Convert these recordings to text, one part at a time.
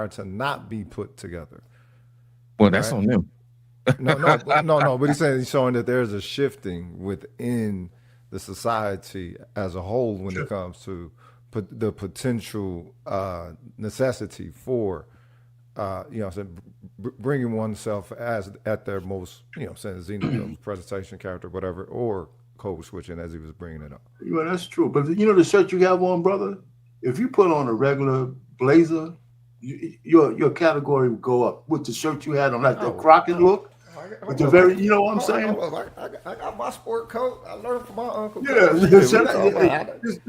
attire to not be put together. Well, that's on them. No. But he's showing that there's a shifting within the society as a whole when it comes to the potential necessity for, bringing oneself as at their most, saying presentation, character, whatever, or code switching as he was bringing it up. Well, that's true. But the shirt you have on, brother, if you put on a regular blazer, your category would go up. With the shirt you had on, like the Crockett look, with the very, you know what I'm saying? I got my sport coat. I learned from my uncle. Yeah, this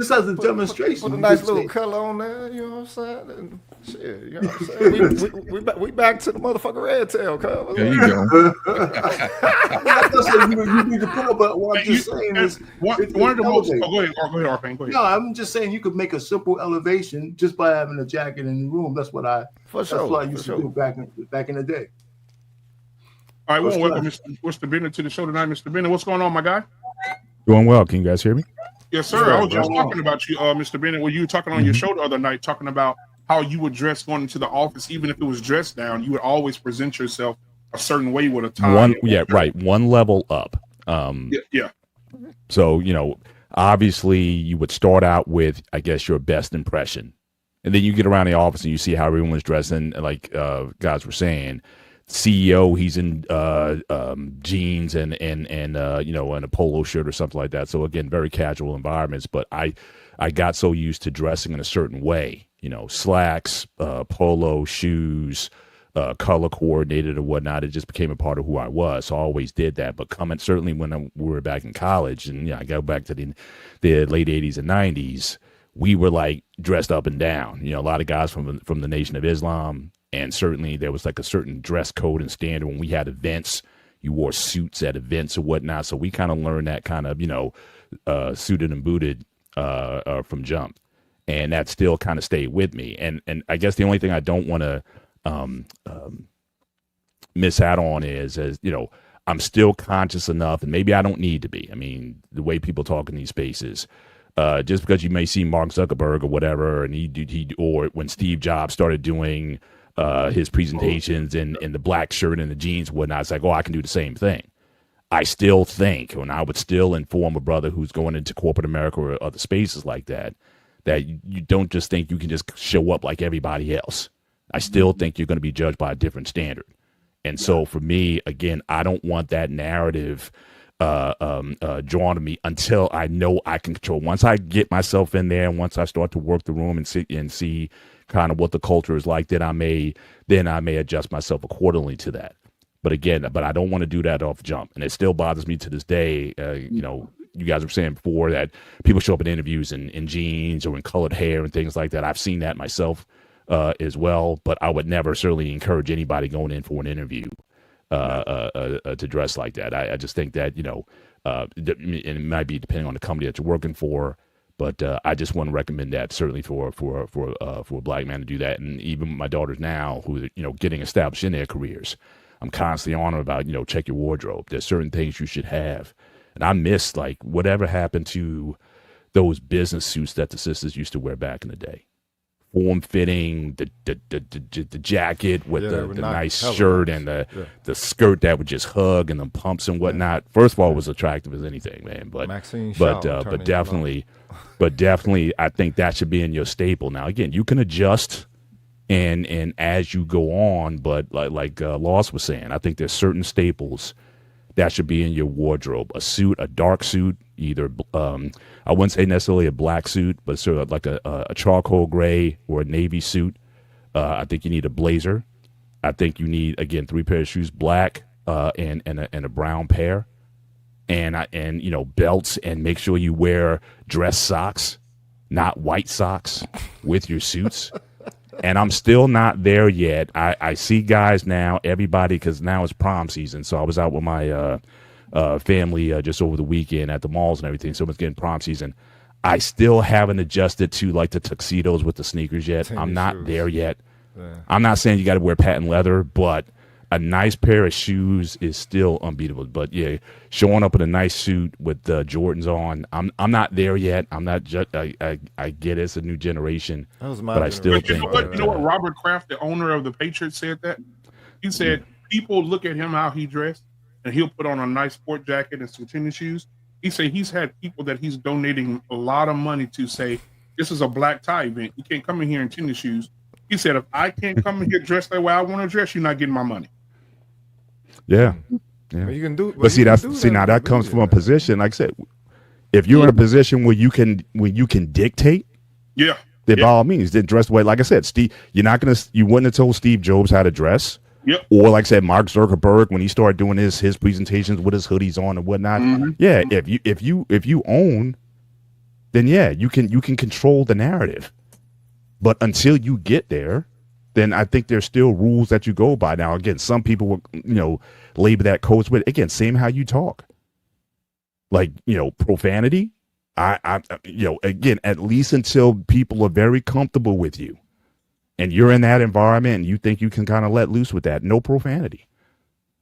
has a demonstration. Put a nice little color on there. You know what I'm saying? And shit, you know what I'm saying? we back to the motherfucking red tail, cuz. There you go. I'm not saying you need to put up, but what I'm just saying is one of the most. Oh, go ahead, Arfang. Go ahead. No, I'm just saying you could make a simple elevation just by having a jacket in the room. That's what I used to do back in the day. All right, well, welcome Mr. Bennett to the show tonight. Mr. Bennett, what's going on, my guy? Doing well. Can you guys hear me? Yes, sir. I was just talking about you, Mr. Bennett, when you were talking on your show the other night, talking about how you would dress going into the office, even if it was dressed down, you would always present yourself a certain way with a tie. One level up. Yeah. So, obviously you would start out with, I guess, your best impression. And then you get around the office and you see how everyone's dressing, like guys were saying. CEO, he's in jeans and and a polo shirt or something like that. So again, very casual environments. But I got so used to dressing in a certain way, slacks, polo, shoes, color coordinated or whatnot. It just became a part of who I was. So I always did that. But certainly when we were back in college, and I go back to the late 80s and 90s, we were like dressed up and down. A lot of guys from the Nation of Islam. And certainly there was like a certain dress code and standard when we had events. You wore suits at events or whatnot. So we kind of learned that kind of, suited and booted from jump. And that still kind of stayed with me. And I guess the only thing I don't want to miss out on is, I'm still conscious enough, and maybe I don't need to be. I mean, the way people talk in these spaces, just because you may see Mark Zuckerberg or whatever, and or when Steve Jobs started doing his presentations in the black shirt and the jeans and whatnot, it's like, I can do the same thing. I still think, and I would still inform a brother who's going into corporate America or other spaces like that you don't just think you can just show up like everybody else. I still think you're going to be judged by a different standard. And so for me, again, I don't want that narrative drawn to me until I know I can control. Once I get myself in there and once I start to work the room and see kind of what the culture is like, then I may adjust myself accordingly to that. But again, I don't want to do that off jump. And it still bothers me to this day. You guys were saying before that people show up in interviews in jeans or in colored hair and things like that. I've seen that myself as well, but I would never certainly encourage anybody going in for an interview to dress like that. I just think that, and it might be depending on the company that you're working for, but I just want to recommend that certainly for a black man to do that. And even my daughters now who are, getting established in their careers, I'm constantly on them about, check your wardrobe. There's certain things you should have. And I miss like whatever happened to those business suits that the sisters used to wear back in the day. Form fitting, the jacket with the nice shirt and the skirt that would just hug and the pumps and whatnot. First of all, it was attractive as anything, man. But definitely, I think that should be in your staple. Now, again, you can adjust and as you go on, but like Loss was saying, I think there's certain staples that should be in your wardrobe. A suit, a dark suit, either I wouldn't say necessarily a black suit, but sort of like a charcoal gray or a navy suit. I think you need a blazer. I think you need, again, 3 pairs of shoes, black and a brown pair, and belts, and make sure you wear dress socks, not white socks, with your suits. And I'm still not there yet. I see guys now, everybody, because now it's prom season. So I was out with my family just over the weekend at the malls and everything. So it's getting prom season. I still haven't adjusted to like the tuxedos with the sneakers yet. I'm not there yet. Yeah. I'm not saying you got to wear patent leather, but a nice pair of shoes is still unbeatable. But yeah, showing up in a nice suit with Jordans on, I'm not there yet. I'm not just I get it's a new generation, That was my but I still generation. think You know what Robert Kraft, the owner of the Patriots, said that? He said people look at him how he dressed, and he'll put on a nice sport jacket and some tennis shoes. He said he's had people that he's donating a lot of money to say, this is a black tie event. You can't come in here in tennis shoes. He said, if I can't come in here dressed the way I want to dress, you're not getting my money. yeah. Well, you can do, But see, now that comes from a position, like I said, if you're in a position where you can dictate, Yeah. then by all means, then dress the way. Like I said, Steve, you wouldn't have told Steve Jobs how to dress. Yep. Or like I said, Mark Zuckerberg, when he started doing his presentations with his hoodies on and whatnot. Yeah, if you own, then yeah, you can control the narrative. But until you get there, then I think there's still rules that you go by. Now, again, some people will, label that codes with, again, same how you talk. Like, profanity. I again, at least until people are very comfortable with you and you're in that environment and you think you can kind of let loose with that, no profanity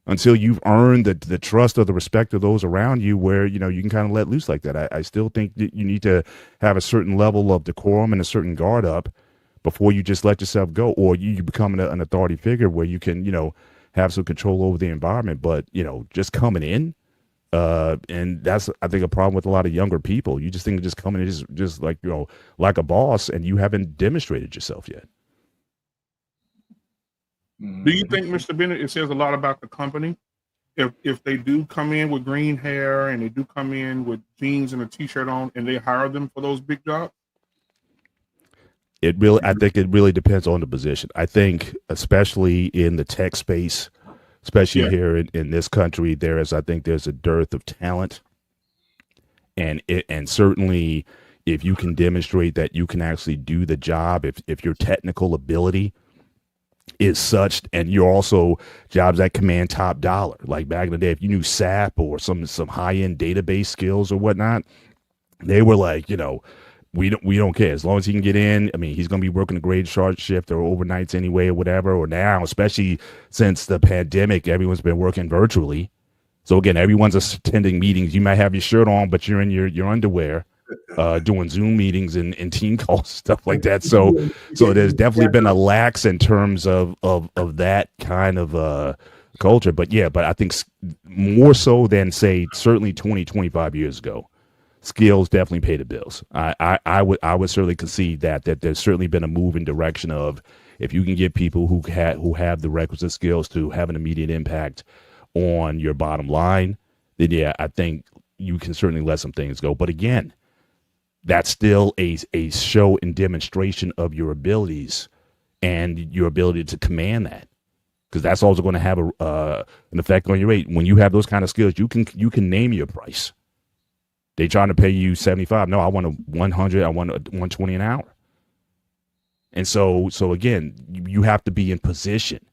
until you've earned the trust or the respect of those around you where, you can kind of let loose like that. I still think that you need to have a certain level of decorum and a certain guard up before you just let yourself go, or you become an authority figure where you can, have some control over the environment. But, just coming in, and that's, I think, a problem with a lot of younger people. You just think of just coming in just like, like a boss, and you haven't demonstrated yourself yet. Do you think, Mr. Bennett, it says a lot about the company if they do come in with green hair and they do come in with jeans and a t-shirt on and they hire them for those big jobs? I think it really depends on the position. I think, especially in the tech space, especially here in this country, there's a dearth of talent, and certainly if you can demonstrate that you can actually do the job, if your technical ability is such, and you're also jobs that command top dollar, like back in the day, if you knew SAP or some high end database skills or whatnot, they were like, we don't care as long as he can get in. I mean, he's going to be working a grade short shift or overnights anyway or whatever. Or now, especially since the pandemic, everyone's been working virtually. So again, everyone's attending meetings. You might have your shirt on, but you're in your underwear, doing Zoom meetings and team calls, stuff like that. So there's definitely been a lax in terms of that kind of culture. But I think more so than say certainly 20, 25 years ago. Skills definitely pay the bills. I would certainly concede that there's certainly been a move in direction of, if you can get people who have the requisite skills to have an immediate impact on your bottom line, then yeah, I think you can certainly let some things go. But again, that's still a show and demonstration of your abilities and your ability to command that, because that's also going to have an effect on your rate. When you have those kind of skills, you can name your price. They trying to pay you 75. No, I want a 100. I want a 120 an hour. And so again, you have to be in position.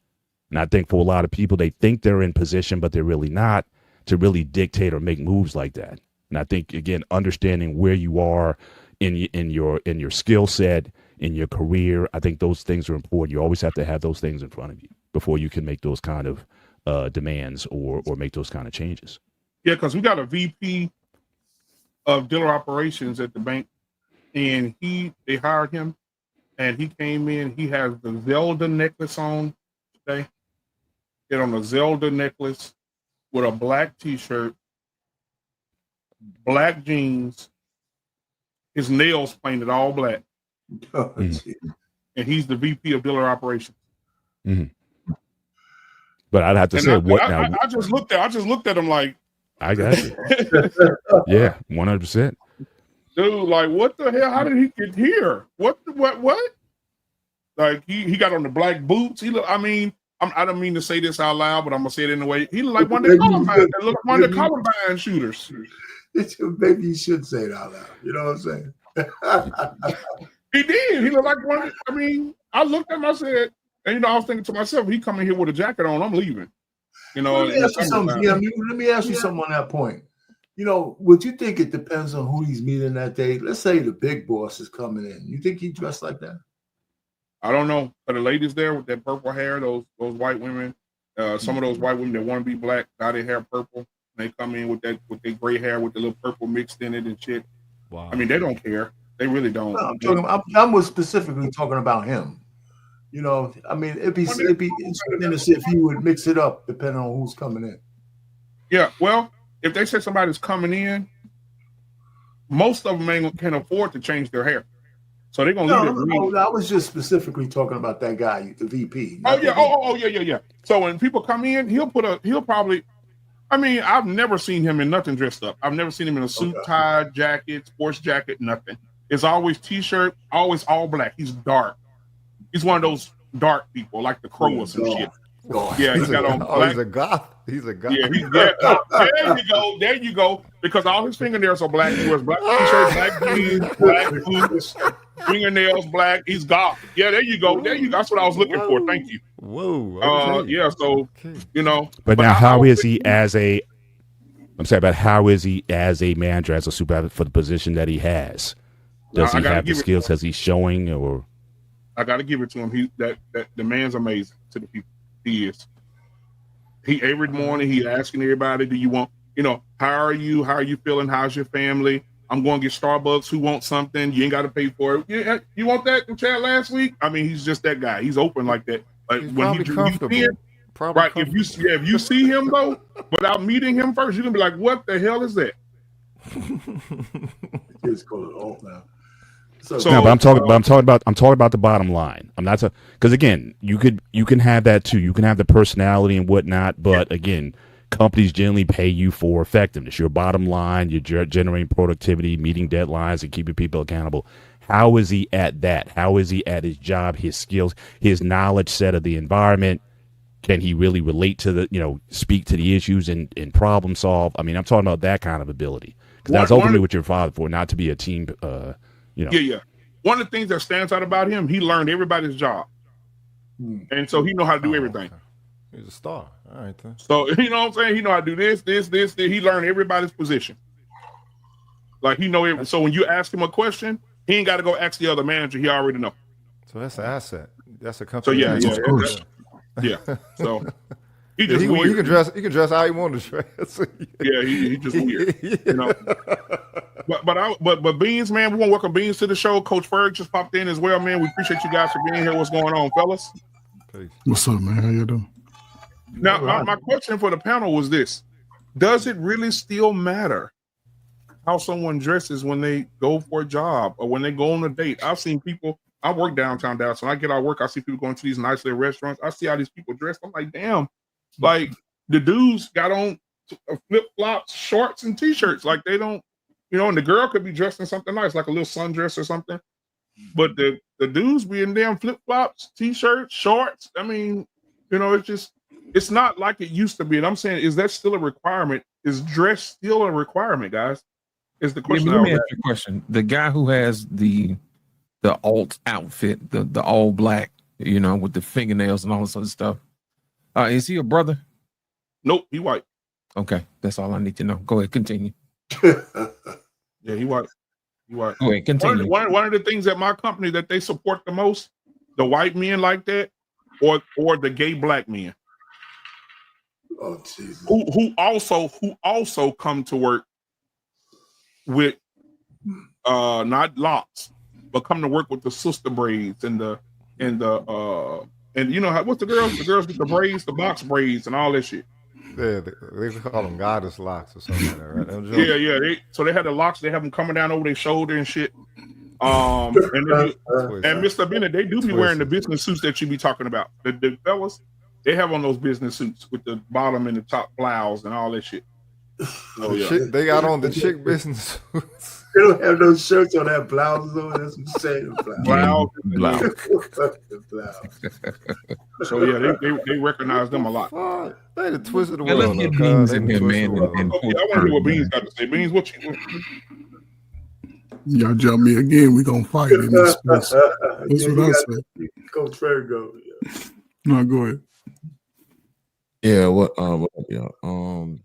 And I think for a lot of people, they think they're in position, but they're really not, to really dictate or make moves like that. And I think, again, understanding where you are in your skill set, in your career, I think those things are important. You always have to have those things in front of you before you can make those kind of demands or make those kind of changes. Yeah, because we got a VP of dealer operations at the bank, and they hired him, and he came in. He has the Zelda necklace on today. Get on a Zelda necklace with a black T-shirt, black jeans, his nails painted all black, and he's the VP of dealer operations. Mm-hmm. But I'd have to say, I just looked at him like, I got you. Yeah, 100%. Dude, like, what the hell? How did he get here? What? Like, he got on the black boots. I don't mean to say this out loud, but I'm gonna say it in a way. He looked like one of the Columbine shooters. Maybe you should say it out loud. You know what I'm saying? He did. He looked like one. I looked at him. I said, and I was thinking to myself, he coming here with a jacket on, I'm leaving. Let me ask you something. Let me ask you something on that point. Would you think it depends on who he's meeting that day? Let's say the big boss is coming in. You think he dressed like that? I don't know. Are the ladies there with that purple hair, those white women, Some of those white women that want to be black, dye their hair purple. They come in with their gray hair with the little purple mixed in it and shit. Wow. I mean, they don't care. They really don't. I was specifically talking about him. You know, I mean, it'd be interesting to see if he would mix it up depending on who's coming in. Yeah, well, if they say somebody's coming in, most of them can't afford to change their hair, so they're gonna leave it. No, I was just specifically talking about that guy, the VP. Oh yeah. So when people come in, he'll probably. I mean, I've never seen him in nothing dressed up. I've never seen him in a suit, tie, jacket, sports jacket, nothing. It's always t-shirt, always all black. He's dark. He's one of those dark people, like the Crow or some shit. Yeah, he's got on black. He's a goth. He's a goth. Yeah, there you go. Because all his fingernails are black. He wears black t-shirt, black jeans, black boots, fingernails black. He's goth. Yeah, there you go. That's what I was looking for. Thank you. Whoa. Okay. Yeah. So you know. But now, how is he as a manager, as a supervisor for the position that he has? Does he have the skills? Has he showing or? I got to give it to him. That the man's amazing to the people. He is. He every morning he asking everybody, "Do you want? How are you? How are you feeling? How's your family? I'm going to get Starbucks. Who wants something? You ain't got to pay for it. Yeah, you want that in chat last week? I mean, he's just that guy. He's open like that. Like he's when probably comfortable. Right. If you see him though, without meeting him first, you're gonna be like, "What the hell is that?" It's called off now. No, but I'm talking about the bottom line. I'm not because again, you can have that too. You can have the personality and whatnot, but again, companies generally pay you for effectiveness. Your bottom line, you're generating productivity, meeting deadlines, and keeping people accountable. How is he at that? How is he at his job, his skills, his knowledge set of the environment? Can he really relate to speak to the issues and problem solve? I mean, I'm talking about that kind of ability because that's ultimately what you're father for, not to be a team. Yeah. One of the things that stands out about him, he learned everybody's job, and so he know how to do everything. Okay. He's a star. All right then. So you know what I'm saying? He know how to do this. He learned everybody's position. Like he know. So when you ask him a question, he ain't got to go ask the other manager. He already know. So that's an asset. That's a company. So yeah. So he just weird. He can dress how he want to dress. Yeah, he just weird. But Beans, man, we want to welcome Beans to the show. Coach Ferg just popped in as well, man. We appreciate you guys for being here. What's going on, fellas? Peace. What's up, man? How you doing? Now, my question for the panel was this: does it really still matter how someone dresses when they go for a job or when they go on a date? I've seen people. I work downtown Dallas. When I get out of work, I see people going to these nice little restaurants. I see how these people dress. I'm like, damn. Like the dudes got on flip flops, shorts, and t-shirts. Like they don't, and the girl could be dressed in something nice, like a little sundress or something. But the dudes be in damn flip flops, t-shirts, shorts. I mean, it's not like it used to be. And I'm saying, is that still a requirement? Is dress still a requirement, guys? Is the question? Let me ask you a question. The guy who has the alt outfit, the all black, with the fingernails and all this other stuff. Is he a brother? Nope, he white. Okay, that's all I need to know. Go ahead, continue. Yeah, he white. Go ahead, continue. One of the things at my company that they support the most, the white men like that, or the gay black men. Oh, Jesus. Who also come to work with not locks, but come to work with the sister braids and what's the girls? The girls with the braids, the box braids, and all that shit. Yeah, they call them goddess locks or something like that, right? Yeah. They had the locks. They have them coming down over their shoulder and shit. And Mr. Bennett, they do be wearing the business suits that you be talking about. The fellas, they have on those business suits with the bottom and the top blouse and all that shit. So, yeah. They got on the chick business suits. They don't have no shirts on, that blouses on. That's what I'm saying. Blouse. So yeah, they recognize them a lot. They the twisted the Yeah, world. let's get Beans in here, man. I want to hear what Beans got to say. Beans, what you? Y'all jump me again. We gonna fight in this space. That's what I say. Coach Fergo. No, go ahead. Yeah. What up, y'all?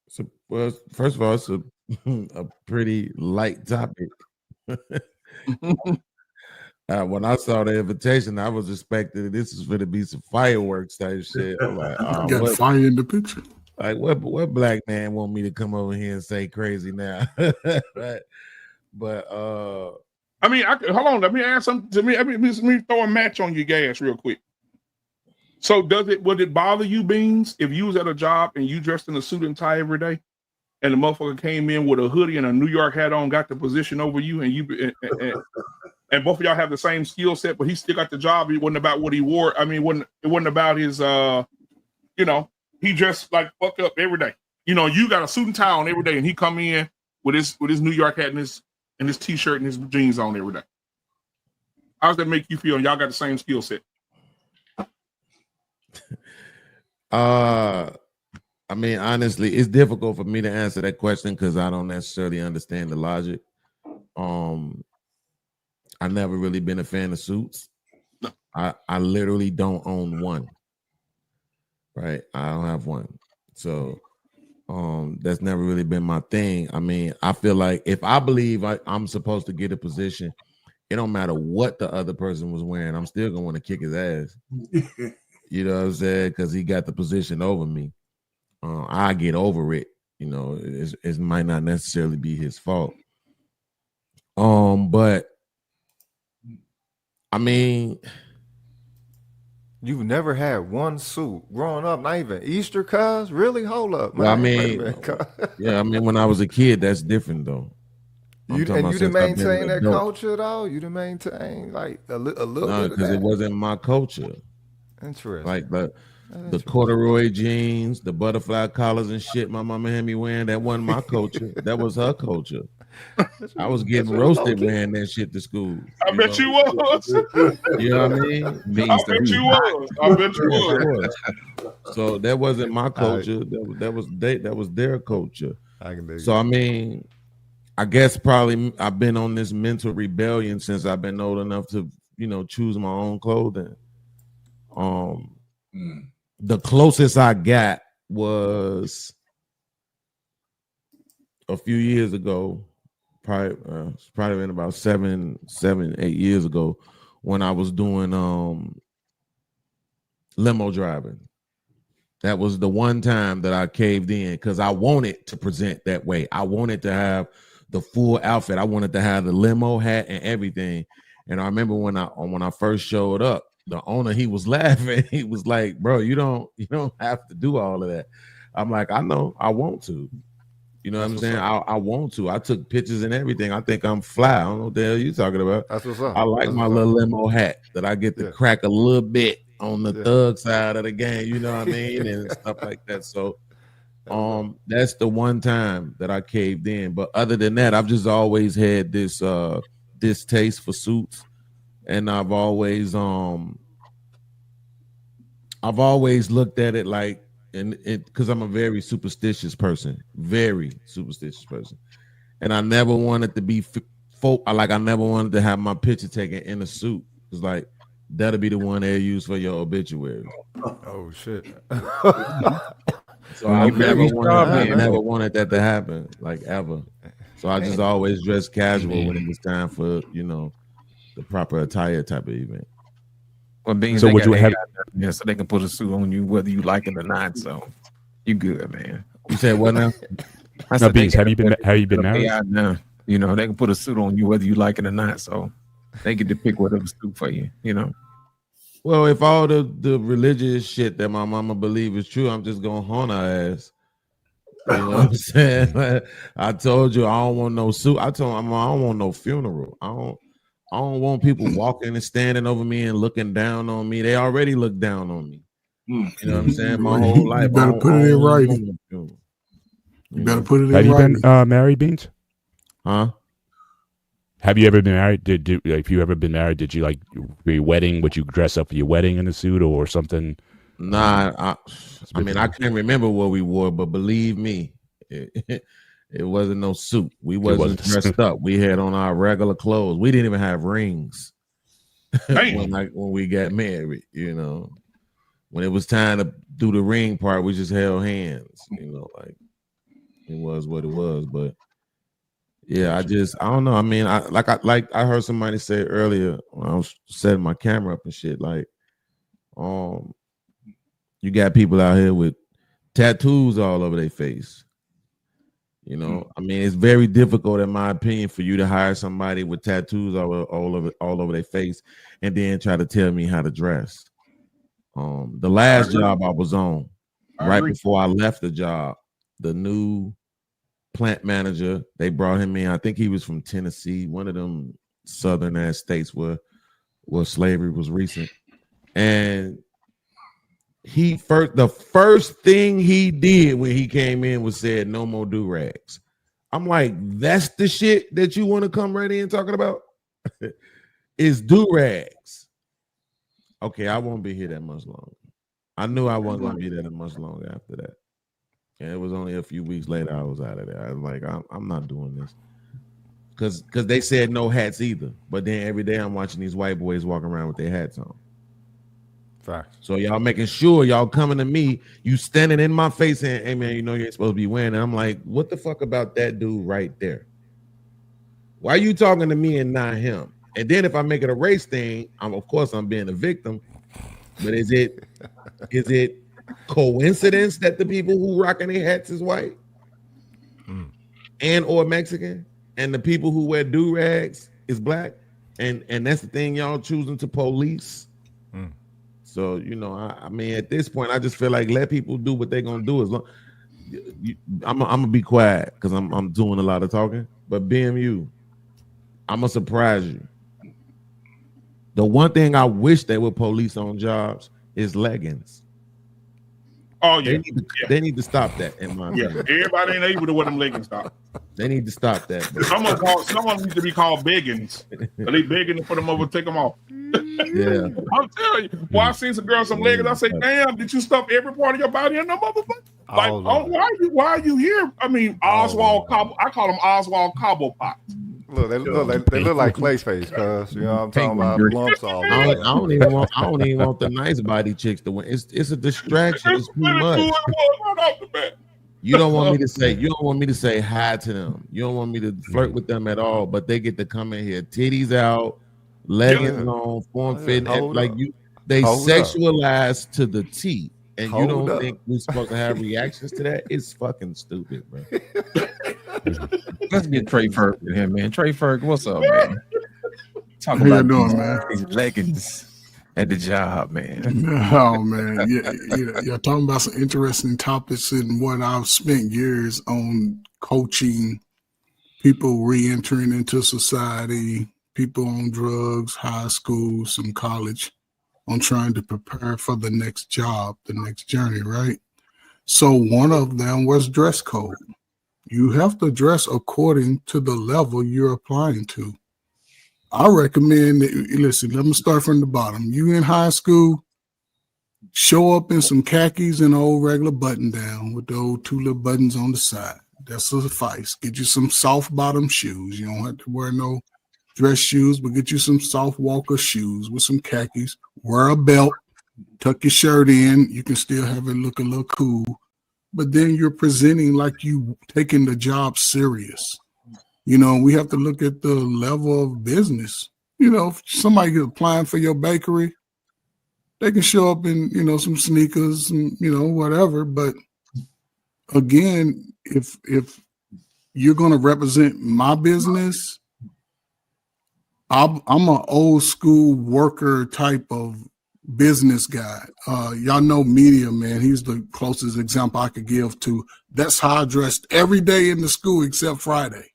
So, well, first of all, it's a pretty light topic. When I saw the invitation, I was expecting this is going to be some fireworks type shit. I'm like, Got fire in the picture. like what black man want me to come over here and say crazy now? Right? But I mean, hold on. Let me ask something to me. Let me throw a match on your gas real quick. So would it bother you, Beans, if you was at a job and you dressed in a suit and tie every day, and the motherfucker came in with a hoodie and a New York hat on, got the position over you, and both of y'all have the same skill set, but he still got the job. It wasn't about what he wore. I mean, it wasn't about his he dressed like fuck up every day. You got a suit and tie on every day, and he come in with his New York hat and his t-shirt and his jeans on every day. How does that make you feel? Y'all got the same skill set. I mean, honestly, it's difficult for me to answer that question because I don't necessarily understand the logic. I've never really been a fan of suits. I literally don't own one. Right, I don't have one, so that's never really been my thing. I mean, I feel like if I believe I'm supposed to get a position, it don't matter what the other person was wearing, I'm still gonna want to kick his ass. You know what I'm saying? Because he got the position over me. I get over it. It might not necessarily be his fault. But I mean, you've never had one suit growing up, not even Easter, cuz? Really? Hold up, man. Well, I mean, yeah, I mean, when I was a kid, that's different though. You didn't maintain that culture though. You didn't maintain like a little bit because it wasn't my culture. Interesting. Like the corduroy jeans, the butterfly collars and shit my mama had me wearing, that wasn't my culture. That was her culture. I was getting roasted wearing that shit to school. I bet you was. You know what I mean? I bet you was. So that wasn't my culture. That was their culture. So I mean, I guess probably I've been on this mental rebellion since I've been old enough to, choose my own clothing. The closest I got was a few years ago, probably been about 7, 8 years ago, when I was doing limo driving. That was the one time that I caved in because I wanted to present that way. I wanted to have the full outfit. I wanted to have the limo hat and everything. And I remember when I first showed up, the owner, he was laughing. He was like, "Bro, you don't have to do all of that." I'm like, "I know, I want to." You know what I'm saying? I want to. I took pictures and everything. I think I'm fly. I don't know what the hell you talking about. That's what's up. I like my little limo hat that I get to crack a little bit on the thug side of the game. You know what I mean? And stuff like that. So that's the one time that I caved in. But other than that, I've just always had this distaste for suits. And I've always looked at it like, and because I'm a very superstitious person, and I never wanted to be I never wanted to have my picture taken in a suit. It's like that'll be the one they use for your obituary. Oh shit! So I never wanted that to happen, like ever. So I just always dressed casual when it was time for the proper attire type of event. Well, being so would you have so they can put a suit on you whether you like it or not. So you good, man. You said what now? I said, Beans, have you been married? Now, they can put a suit on you whether you like it or not. So they get to pick whatever suit for you. Well, if all the religious shit that my mama believe is true, I'm just gonna haunt her ass. You know what I'm saying? I told you I don't want no suit. I told him I don't want no funeral. I don't want people walking and standing over me and looking down on me. They already look down on me. You know what I'm saying? My whole life. You better put it in writing. You better put it in writing. Have you been married, Beans? Huh? Have you ever been married? If you ever been married, did you like for your wedding? Would you dress up for your wedding in a suit or something? Nah, I mean I can't remember what we wore, but believe me, it wasn't no suit. We wasn't dressed up. We had on our regular clothes. We didn't even have rings when we got married. When it was time to do the ring part, we just held hands. Like it was what it was. But Yeah, I don't know. I mean, I heard somebody say earlier when I was setting my camera up and shit. Like, you got people out here with tattoos all over their face. You know, I mean, it's very difficult, in my opinion, for you to hire somebody with tattoos all over their face, and then try to tell me how to dress. The last job I was on, right before I left the job, the new plant manager, they brought him in. I think he was from Tennessee, one of them southern ass states where slavery was recent. And the first thing he did when he came in was said, "No more do-rags." I'm like, that's the shit that you want to come right in talking about? Is do-rags. Okay, I won't be here that much longer. I knew I wasn't going to be there that much longer after that. And it was only a few weeks later I was out of there. I was like, I'm not doing this. Because they said no hats either. But then every day I'm watching these white boys walking around with their hats on. Facts. So y'all making sure y'all coming to me, you standing in my face saying, "Hey man, you know you ain't supposed to be wearing it." I'm like, what the fuck about that dude right there? Why are you talking to me and not him? And then if I make it a race thing, of course I'm being a victim. But is it coincidence that the people who rocking their hats is white and or Mexican, and the people who wear do-rags is black? And that's the thing y'all choosing to police. So, you know, I mean, at this point, I just feel like let people do what they're gonna do. As long I'm gonna be quiet because I'm doing a lot of talking. But BMU, I'm gonna surprise you. The one thing I wish they would police on jobs is leggings. Oh yeah, they need to stop that. In my opinion, everybody ain't able to wear them leggings. Stop. They need to stop that. Someone needs to be called beggings. They begging to put them over, take them off. Yeah, I'm telling you. Well, I seen some girls some leggings. I say, damn, did you stuff every part of your body in them motherfucker? Like, why are you here? I mean, Oswald Cobble. I call them Oswald Cobblepot. Look, they look like Clayface, cuz you know what I'm talking about, lumps all over. I don't even want the nice body chicks to win. It's a distraction. It's too much. You don't want me to say hi to them. You don't want me to flirt with them at all. But they get to come in here, titties out, leggings on, form fit, like you. They sexualize to the T, and you don't think we're supposed to have reactions to that? It's fucking stupid, bro. Let's get Trey Ferg in here, man. Trey Ferg, what's up, man? Talk How about you doing, man? These leggings at the job, man. Oh man, you're talking about some interesting topics and what I've spent years on coaching people re-entering into society, people on drugs, high school, some college, on trying to prepare for the next job, the next journey, right? So one of them was dress code. You have to dress according to the level you're applying to. I recommend that, listen, let me start from the bottom. You in high school, show up in some khakis and old regular button down with the old two little buttons on the side. That's a suffice. Get you some soft bottom shoes. You don't have to wear no dress shoes, but get you some soft walker shoes with some khakis. Wear a belt, tuck your shirt in. You can still have it look a little cool. But then you're presenting like you taking the job serious. You know, we have to look at the level of business. You know, if somebody applying for your bakery, they can show up in, you know, some sneakers and, you know, whatever. But again, if you're going to represent my business, I'm an old school worker type of business guy. Y'all know Media, man. He's the closest example I could give to. That's how I dressed every day in the school except Friday.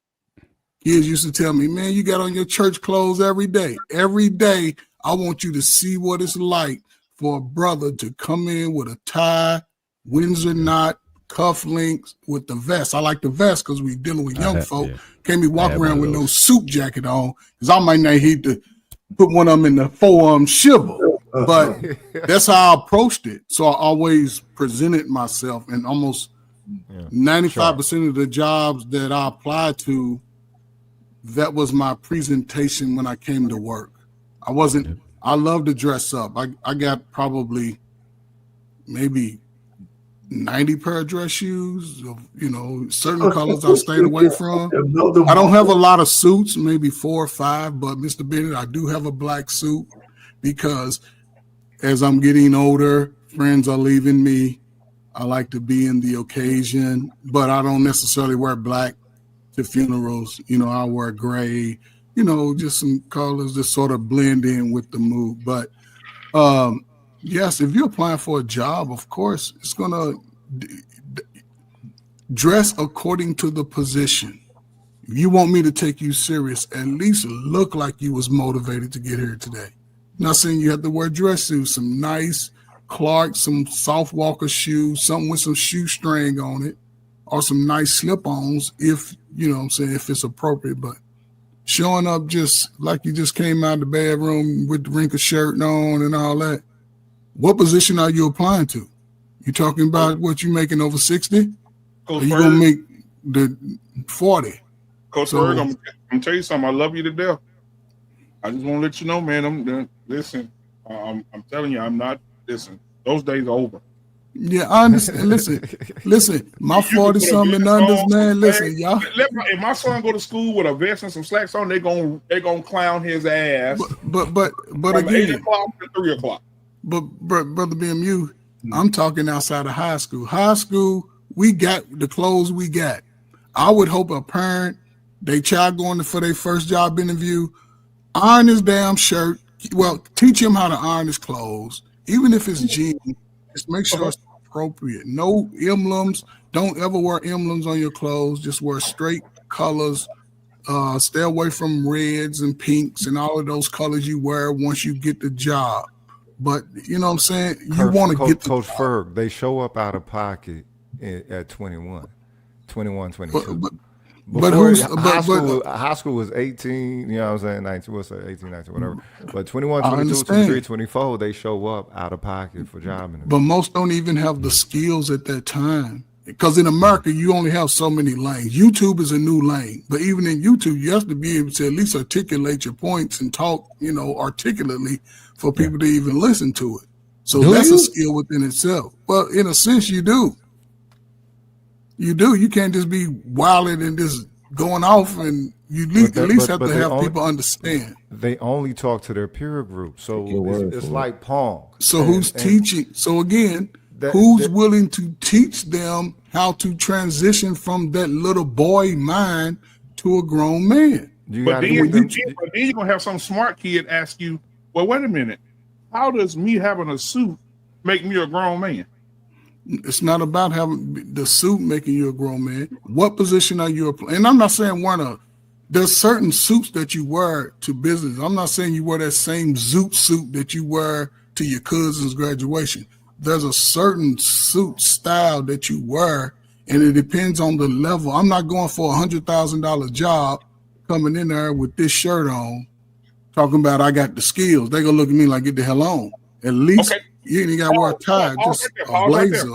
Kids used to tell me, man, you got on your church clothes every day. Every day, I want you to see what it's like for a brother to come in with a tie, Windsor knot, cufflinks with the vest. I like the vest because we dealing with young folk. Can't be walking around with no suit jacket on because I might not hate to put one of them in the forearm shiver. But that's how I approached it. So I always presented myself, and almost 95% of the jobs that I applied to, that was my presentation when I came to work. I love to dress up. I got probably maybe 90 pair of dress shoes. You know, certain colors I stayed away from. I don't have a lot of suits, maybe 4 or 5, but Mr. Bennett, I do have a black suit because as I'm getting older, friends are leaving me. I like to be in the occasion, but I don't necessarily wear black to funerals. You know, I wear gray, you know, just some colors that sort of blend in with the mood. But yes, if you're applying for a job, of course, it's going to dress according to the position. If you want me to take you serious, at least look like you was motivated to get here today. Not saying you have to wear dress suits, some nice Clarks, some soft walker shoes, something with some shoestring on it, or some nice slip-ons if, you know what I'm saying, if it's appropriate. But showing up just like you just came out of the bedroom with the wrinkled shirt on and all that, what position are you applying to? You talking about what you making over 60? Or you gonna make the 40? Coach Berg, I'm gonna tell you something. I love you to death. I just want to let you know, man. Listen, I'm telling you, I'm not. Listen, those days are over. Yeah, I understand. Listen. My 40-something and unders, man. Listen, y'all. If my son go to school with a vest and some slacks on, they gonna clown his ass. But from again, 8 o'clock to 3 o'clock. But brother BMU, I'm talking outside of high school. High school, we got the clothes we got. I would hope a parent, they child going for their first job interview, iron his damn shirt. Well, teach him how to iron his clothes, even if it's jeans. Just make sure it's appropriate. No emblems. Don't ever wear emblems on your clothes. Just wear straight colors. Stay away from reds and pinks and all of those colors you wear once you get the job. But you know what I'm saying? You want to get the Coach Ferg, they show up out of pocket at 21, 22. But high school was 18, you know what I'm saying, 19, what's that, 18, 19, whatever. But 21, 22, 23, 24, they show up out of pocket for job interviews. But most don't even have the skills at that time. Because in America, you only have so many lanes. YouTube is a new lane. But even in YouTube, you have to be able to at least articulate your points and talk, you know, articulately for people to even listen to it. So that's a skill within itself. Well, in a sense, you do. You do. You can't just be wilding and just going off, and you at least have to have people understand. They only talk to their peer group, so it's like Pong. So who's teaching? So again, who's willing to teach them how to transition from that little boy mind to a grown man? But then you're gonna have some smart kid ask you, "Well, wait a minute. How does me having a suit make me a grown man?" It's not about having the suit making you a grown man. What position are you applying? And I'm not saying there's certain suits that you wear to business. I'm not saying you wear that same zoot suit that you wear to your cousin's graduation. There's a certain suit style that you wear, and it depends on the level. I'm not going for $100,000 job coming in there with this shirt on, talking about I got the skills. They gonna look at me like, get the hell on. At least you ain't got to wear a tie, just a blazer.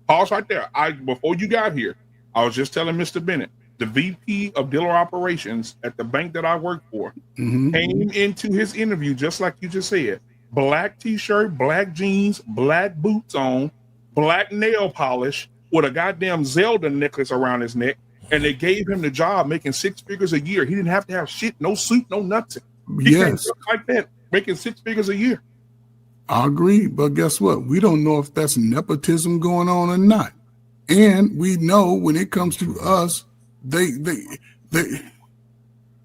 Pause right there. Before you got here, I was just telling Mr. Bennett, the VP of dealer operations at the bank that I work for, came into his interview just like you just said. Black t-shirt, black jeans, black boots on, black nail polish with a goddamn Zelda necklace around his neck, and they gave him the job making 6 figures a year. He didn't have to have shit, no suit, no nothing. He came like that, making 6 figures a year. I agree, but guess what? We don't know if that's nepotism going on or not. And we know when it comes to us, they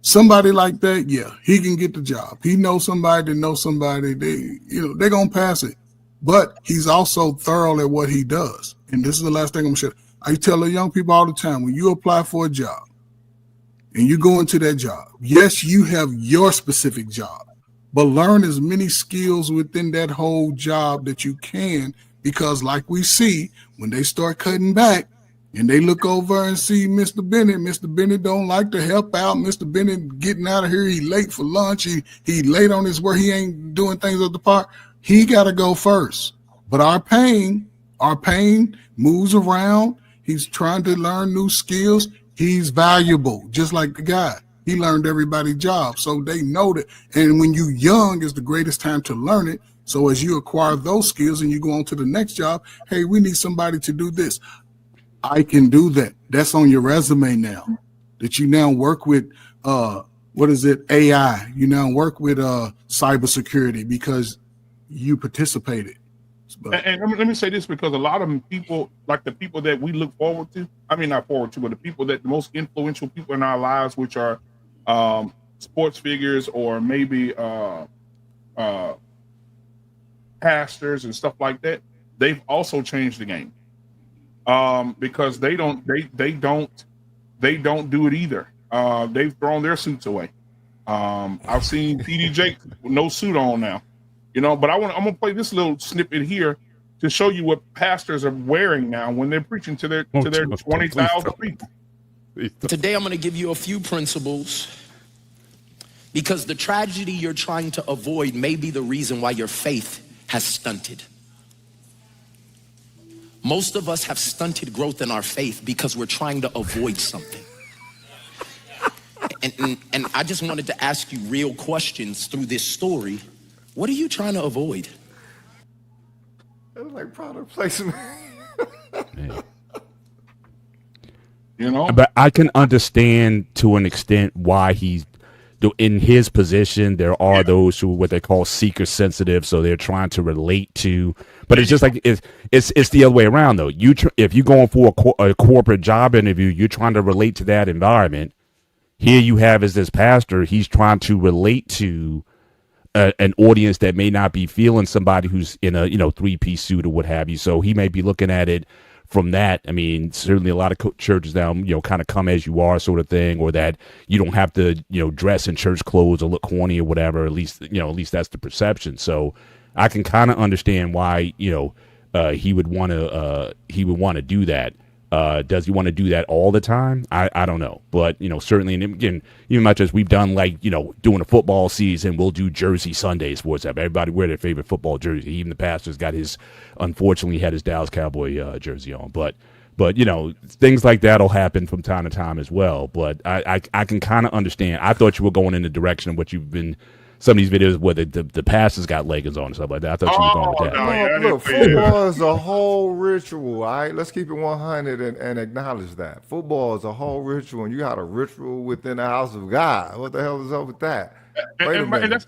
somebody like that, yeah, he can get the job. He knows somebody that knows somebody. They're gonna pass it. But he's also thorough at what he does. And this is the last thing I'm gonna share. I tell the young people all the time, when you apply for a job and you go into that job, yes, you have your specific job. But learn as many skills within that whole job that you can, because like we see, when they start cutting back and they look over and see Mr. Bennett don't like to help out. Mr. Bennett getting out of here, he late for lunch. He late on his work. He ain't doing things at the park. He got to go first. But our pain moves around. He's trying to learn new skills. He's valuable, just like the guy. He learned everybody's job, so they know that. And when you young is the greatest time to learn it. So as you acquire those skills and you go on to the next job, hey, we need somebody to do this. I can do that. That's on your resume now. That you now work with AI. You now work with cybersecurity because you participated. But, and let me say this, because a lot of people, like the people that we look forward to, I mean not forward to, but the people that the most influential people in our lives, which are sports figures or maybe pastors and stuff like that, they've also changed the game, because they don't do it either. They've thrown their suits away. I've seen TD Jakes with no suit on now, but I'm gonna play this little snippet here to show you what pastors are wearing now when they're preaching to their 20,000 people. Today I'm going to give you a few principles, because the tragedy you're trying to avoid may be the reason why your faith has stunted. Most of us have stunted growth in our faith because we're trying to avoid something. And I just wanted to ask you real questions through this story. What are you trying to avoid? It was like product placement. But I can understand to an extent why he's in his position. There are those who what they call seeker sensitive, so they're trying to relate to. But it's just like it's the other way around though. If you're going for a corporate job interview, you're trying to relate to that environment. Here you have as this pastor, he's trying to relate to an audience that may not be feeling somebody who's in a 3-piece suit or what have you. So he may be looking at it from that. I mean, certainly a lot of churches now, kind of come as you are sort of thing, or that you don't have to, dress in church clothes or look corny or whatever. At least that's the perception. So I can kind of understand why, he would want to do that. Does he want to do that all the time? I don't know, but certainly, and again, even much as we've done, like doing a football season, we'll do Jersey Sundays for us. Everybody wear their favorite football jersey. Even the pastor's got unfortunately had his Dallas Cowboy jersey on, but things like that'll happen from time to time as well. But I can kind of understand. I thought you were going in the direction of what you've been. Some of these videos where the pastors got leggings on and stuff like that. I thought you were going with that. Look, football is a whole ritual. All right, let's keep it 100 and acknowledge that football is a whole ritual, and you got a ritual within the house of God. What the hell is up with that? Wait a minute. And that's,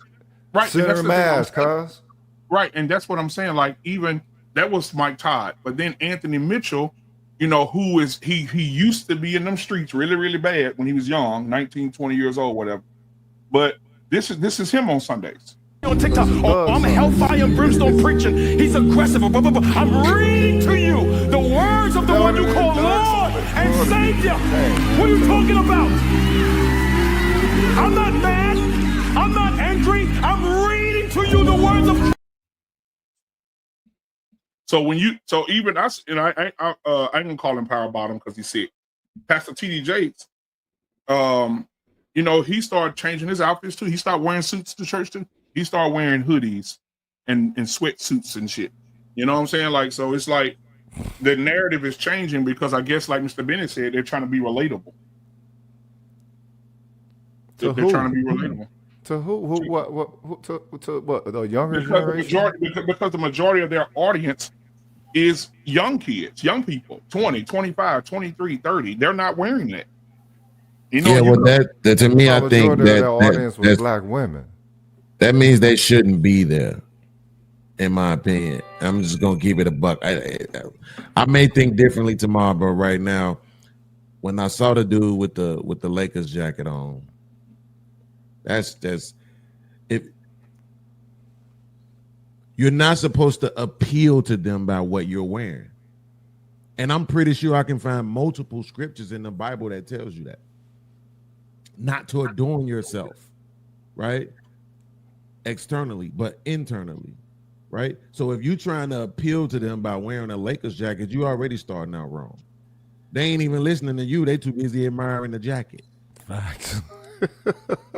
right, Center mass, cuz. Right, and that's what I'm saying. Like, even that was Mike Todd, but then Anthony Mitchell, who is he used to be in them streets really, really bad when he was young, 19, 20 years old, whatever. But this is him on Sundays. On TikTok, I'm hellfire and brimstone preaching. He's aggressive. I'm reading to you the words of the one you call Lord and Savior. What are you talking about? I'm not mad. I'm not angry. I'm reading to you the words of. So even us, and I ain't gonna call him power bottom because he's sick. Pastor TD Jakes, he started changing his outfits too. He started wearing suits to church too. He started wearing hoodies and sweatsuits and shit. You know what I'm saying? Like, so it's like the narrative is changing because I guess, like Mr. Bennett said, they're trying to be relatable. They're trying to be relatable. To who? To what? The younger generation? Because the majority of their audience is young kids, young people, 20, 25, 23, 30. They're not wearing that. That to me, I think that audience was black women. That means they shouldn't be there, in my opinion. I'm just gonna keep it a buck. I may think differently tomorrow, but right now, when I saw the dude with the Lakers jacket on, that's if you're not supposed to appeal to them by what you're wearing, and I'm pretty sure I can find multiple scriptures in the Bible that tells you that. Not to adorn yourself, right? Externally, but internally, right? So if you're trying to appeal to them by wearing a Lakers jacket, you already starting out wrong. They ain't even listening to you. They too busy admiring the jacket. Facts.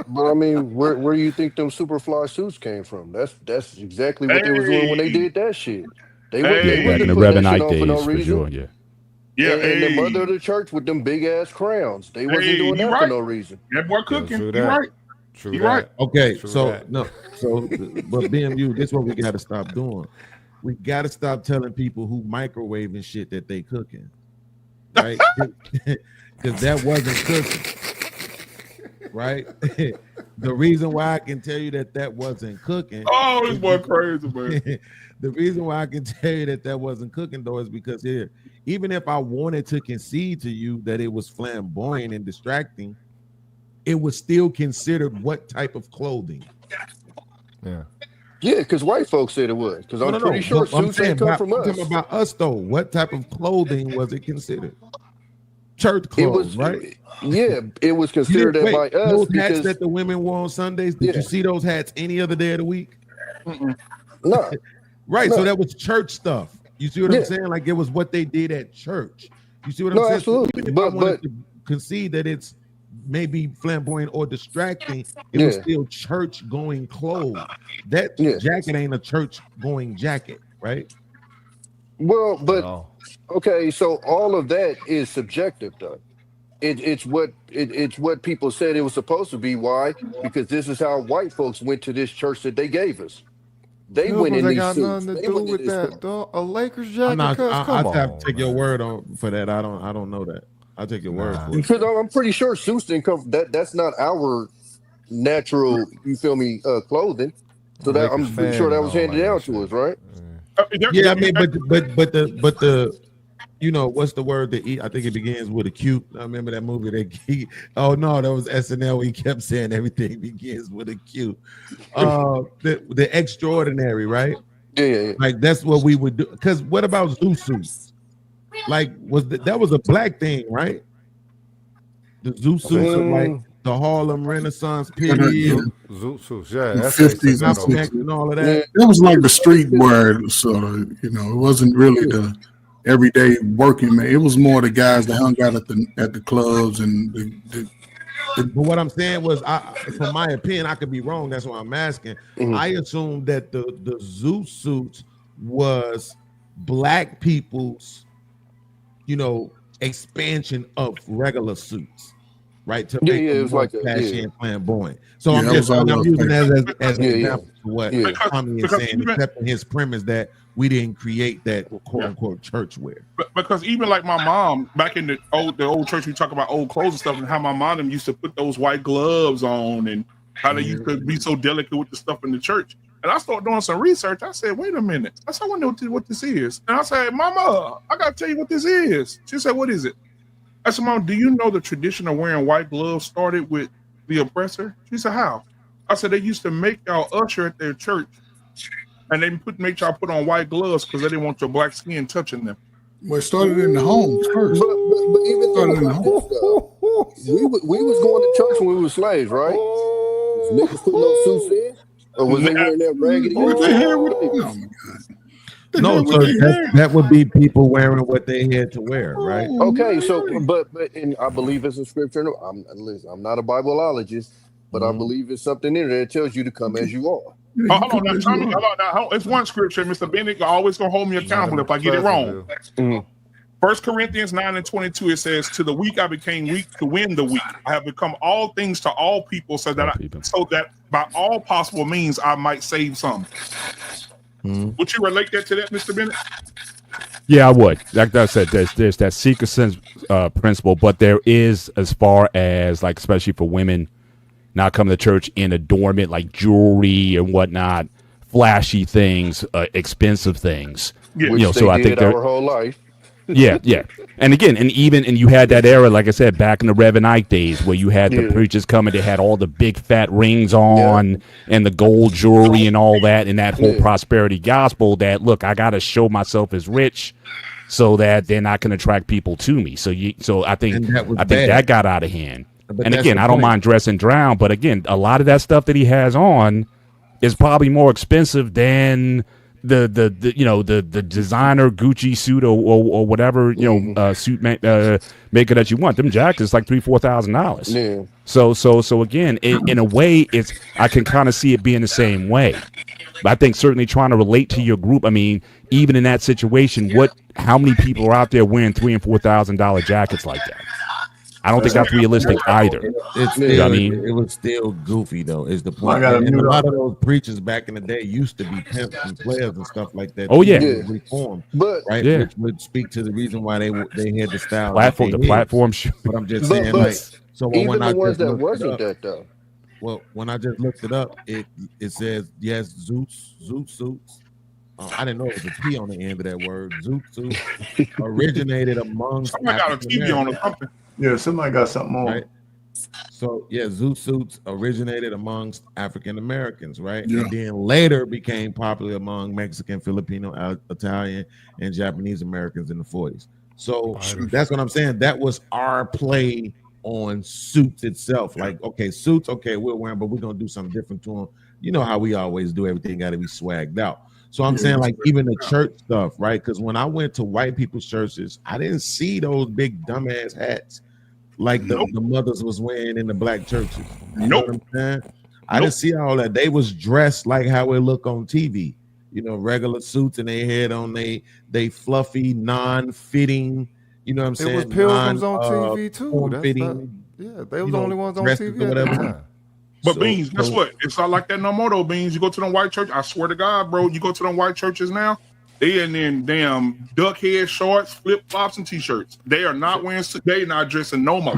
But I mean, where do you think them Superfly suits came from? That's exactly what they was doing when they did that shit. They back in the Reverend days for sure, yeah. Yeah, and the mother of the church with them big ass crowns. They wasn't doing that for no reason. That boy cooking. You're right. True You that. right. Okay, True so that. no, so but BMU, this is what we got to stop doing. We got to stop telling people who microwaving shit that they cooking, right? Because that wasn't cooking, right? The reason why I can tell you that wasn't cooking. Oh, this boy crazy, man. The reason why I can tell you that wasn't cooking though is because here, even if I wanted to concede to you that it was flamboyant and distracting, it was still considered what type of clothing. Yeah. Yeah, because white folks said it was. Because I'm pretty sure But I'm suits saying ain't come about, from I'm us. talking about us though. What type of clothing was it considered? Church It clothes, was right? Yeah, it was considered that by us those hats because that the women wore on Sundays. Did you see those hats any other day of the week? no, Right. No. So that was church stuff. You see what I'm Yeah. saying? Like it was what they did at church. You see what No, I'm saying? absolutely. So even if But- I wanted but- to concede that it's maybe flamboyant or distracting, it was Yeah. still church going clothes. That Yeah. jacket ain't a church going jacket, right? well, but No. okay, so all of that is subjective, though. It's what people said it was supposed to be. Why? Because this is how white folks went to this church that they gave us. They Yeah, went but in they these got suits. nothing to They do went in with this that. stuff. Dog. A Lakers I'm jacket. not. Cuz, I come have on, to take your man. word on for that. I don't know that. I'll take your word Nah. for it. Because I'm pretty sure suits didn't come. That's not our natural. You feel me? Clothing. So that Lakers I'm pretty sure fan that was and all handed that down shit. to us, right? Yeah, I mean, but the you know what's the word that I think it begins with a Q. I remember that movie that oh no, that was SNL. He kept saying everything begins with a Q. The extraordinary, right? Yeah. Like that's what we would do. Because what about zoo suits? Like that was a black thing, right? The zoo suits of like the Harlem Renaissance period, Zoot suits. Yeah, The that's how they 50s said and that Malcolm over. X and all of Yeah. that. It was like the streetwear sort of, it wasn't really the everyday working man. It was more the guys that hung out at the clubs and But what I'm saying was, from my opinion, I could be wrong. That's why I'm asking. Mhm. I assumed that the zoo suits was black people's, expansion of regular suits, right? To Yeah, make it them was more like flashy yeah. and flamboyant. So Yeah, I'm that just was all I I'm was using thinking. that as an Yeah, example of what Yeah. Tommy is Because saying, even- accepting his premise that we didn't create that quote unquote church wear. Because even like my mom back in the old church, we talk about old clothes and stuff, and how my mom them used to put those white gloves on, and how they used to be so delicate with the stuff in the church. And I started doing some research. I said, "Wait a minute." I said, "I wonder what this is." And I said, "Mama, I gotta tell you what this is." She said, "What is it?" I said, "Mom, do you know the tradition of wearing white gloves started with the oppressor?" She said, "How?" I said, "They used to make y'all usher at their church, and they make y'all put on white gloves because they didn't want your black skin touching them." Well, it started in the homes first. But even Started things in the like home. this stuff, we was going to church when we were slaves, right? Was niggas putting those suits in, or was they wearing that raggedy? What the hell? uniform? Oh my God. No, so that would be people wearing what they had to wear, right? Okay, so but and I believe it's in scripture. Listen, I'm not a Bibleologist, but I believe it's something in there that tells you to come as you are. Oh, hold on now, Tommy. Hold on now. It's one scripture, Mr. Bennett. You're always gonna hold me accountable if I get it wrong. Mhm. 1 Corinthians 9:22, it says, "To the weak I became weak to win the weak. I have become all things to all people, so that by all possible means I might save some." Would you relate that to that, Mr. Bennett? Yeah, I would. Like I said, there's that seeker sense principle, but there is, as far as like, especially for women, not coming to church in adornment like jewelry and whatnot, flashy things, expensive things. Yeah. Which they so I think did our whole life. yeah. And again, and you had that era, like I said, back in the Reverend Ike days, where you had the preachers coming, they had all the big fat rings on and the gold jewelry and all that, and that whole prosperity gospel that, look, I got to show myself as rich so that then I can attract people to me. So I think that got out of hand. But And that's again, the I don't point. mind dressing down, but again, a lot of that stuff that he has on is probably more expensive than the designer Gucci suit or whatever suit maker that you want. Them jackets like $3,000-$4,000. Yeah. So again, in a way, I can kind of see it being the same way. But I think certainly trying to relate to your group. I mean, even in that situation, how many people are out there wearing $3,000 and $4,000 jackets like that? I don't think that's realistic either. It's You know still, what I mean? it was still goofy though. Is the point? gotta And a mute lot up. of those preachers back in the day used to be pimps and players and stuff like that. Oh, yeah. They Yeah. reformed, But right? Yeah. Which would speak to the reason why they had the style. Platform, that the they had. platform. But I'm just But- saying, but like, so even when I the ones just that looked it wasn't up, that though. well, when I just looked it up, it says yes, zoot suits. I didn't know it was a T on the end of that word. Zoot suits originated amongst Somebody got a TV on or something. Yeah, somebody got something on. right? So yeah, zoot suits originated amongst African Americans, right? Yeah. And then later became popular among Mexican, Filipino, Italian, and Japanese Americans in the 40s. So that's what I'm saying. That was our play on suits itself. Like, okay, suits, okay, we'll wear them, but we're gonna do something different to them. You know how we always do, everything got to be swagged out. So I'm saying, like, even the church stuff, right? Because when I went to white people's churches, I didn't see those big dumbass hats like the mothers was wearing in the black churches. You know what I'm saying? I didn't see all that. They was dressed like how it look on TV. You know, regular suits, and they had on they fluffy, non-fitting. You know what I'm saying? It was pilgrims on TV too. Form-fitting, Yeah, they was the only ones on dresses TV or at that whatever. time. But Beans, guess what? It's not like that no more though, Beans. You go to them white church, I swear to God, bro, you go to them white churches now, they in them damn duck head shorts, flip flops, and t-shirts. They are not wearing. They not dressing no more.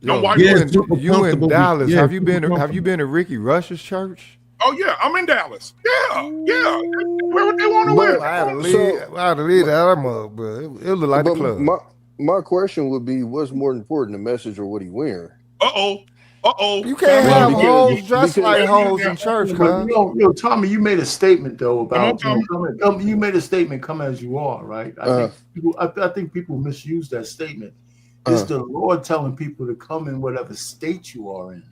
No white. You super in comfortable. Dallas? Yeah, Have you super been? Have you comfortable. been to Ricky Rush's church? Oh yeah, I'm in Dallas. Yeah. Wear what they want to wear. I had to leave that mug, but it looked like the But club. my question would be, what's more important, the message or what he wearing? You can't have because- hoes dressed because- like hoes in church, But, cuz. Tommy, you made a statement though about Come on, you made a statement. Come as you are, right? I think people misuse that statement. It's the Lord telling people to come in whatever state you are in.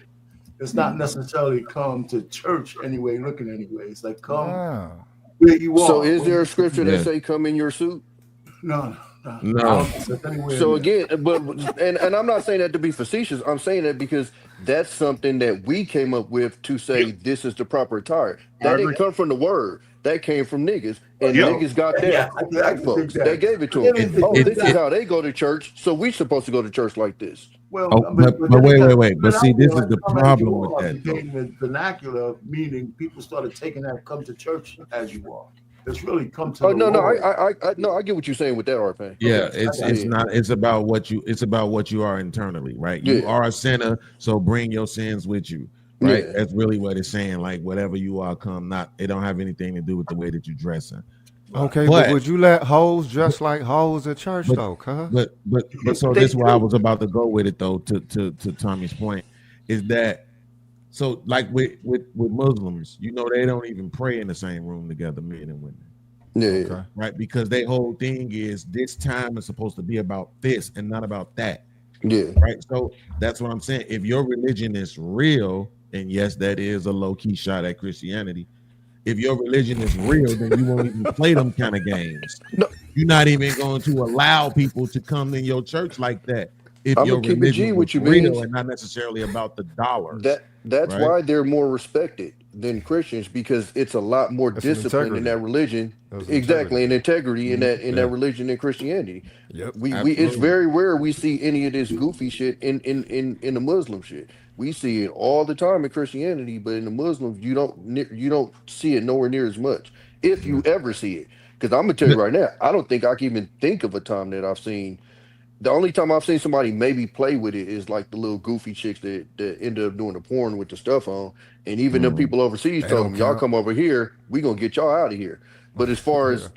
It's not necessarily come to church anyway, looking anyway. It's like come where you are. So is there a scripture Yeah. that say come in your suit? No. No. So again, but and I'm not saying that to be facetious. I'm saying that because that's something that we came up with to say this is the proper attire. That didn't come from the word. That came from niggas, and niggas got that. Yeah, I Black can folks, think that. they gave it to them. This is how they go to church, so we supposed to go to church like this. Well, but wait. But see, this is the problem with that. Became the vernacular, meaning people started taking that "come to church" as you are. It's really come to. Oh no, Lord. I get what you're saying with that, RP. Yeah, it's about what you are internally, right? You are a sinner, so bring your sins with you, right? Yeah. That's really what it's saying. Like whatever you are, come. Not it don't have anything to do with the way that you're dressing. Okay, but would you let hoes dress like hoes at church though, cuz? But so this is where I was about to go with it though. To Tommy's point, is that so like with Muslims, you know, they don't even pray in the same room together, men and women. Yeah. Okay. Right, because their whole thing is this time is supposed to be about this and not about that. Yeah. Right. So that's what I'm saying. If your religion is real, and yes, that is a low-key shot at Christianity. If your religion is real, then you won't even play them kind of games. No. You're not even going to allow people to come in your church like that. If I'm your gonna keep it G religion with was you, real Beans. and not necessarily about the dollar. That's right? why they're more respected than Christians, because it's a lot more That's an discipline in integrity. that religion. That's Exactly, and integrity in that Yeah. religion and Christianity. Yep. We it's Absolutely. very rare we see any of this goofy shit in the Muslim shit. We see it all the time in Christianity, but in the Muslims you don't see it nowhere near as much, if you ever see it. Because I'm gonna tell you right now, I don't think I can even think of a time that I've seen. The only time I've seen somebody maybe play with it is like the little goofy chicks that end up doing the porn with the stuff on. And even them people overseas They told don't them, y'all count. come over here, we gonna get y'all out of here. But as far as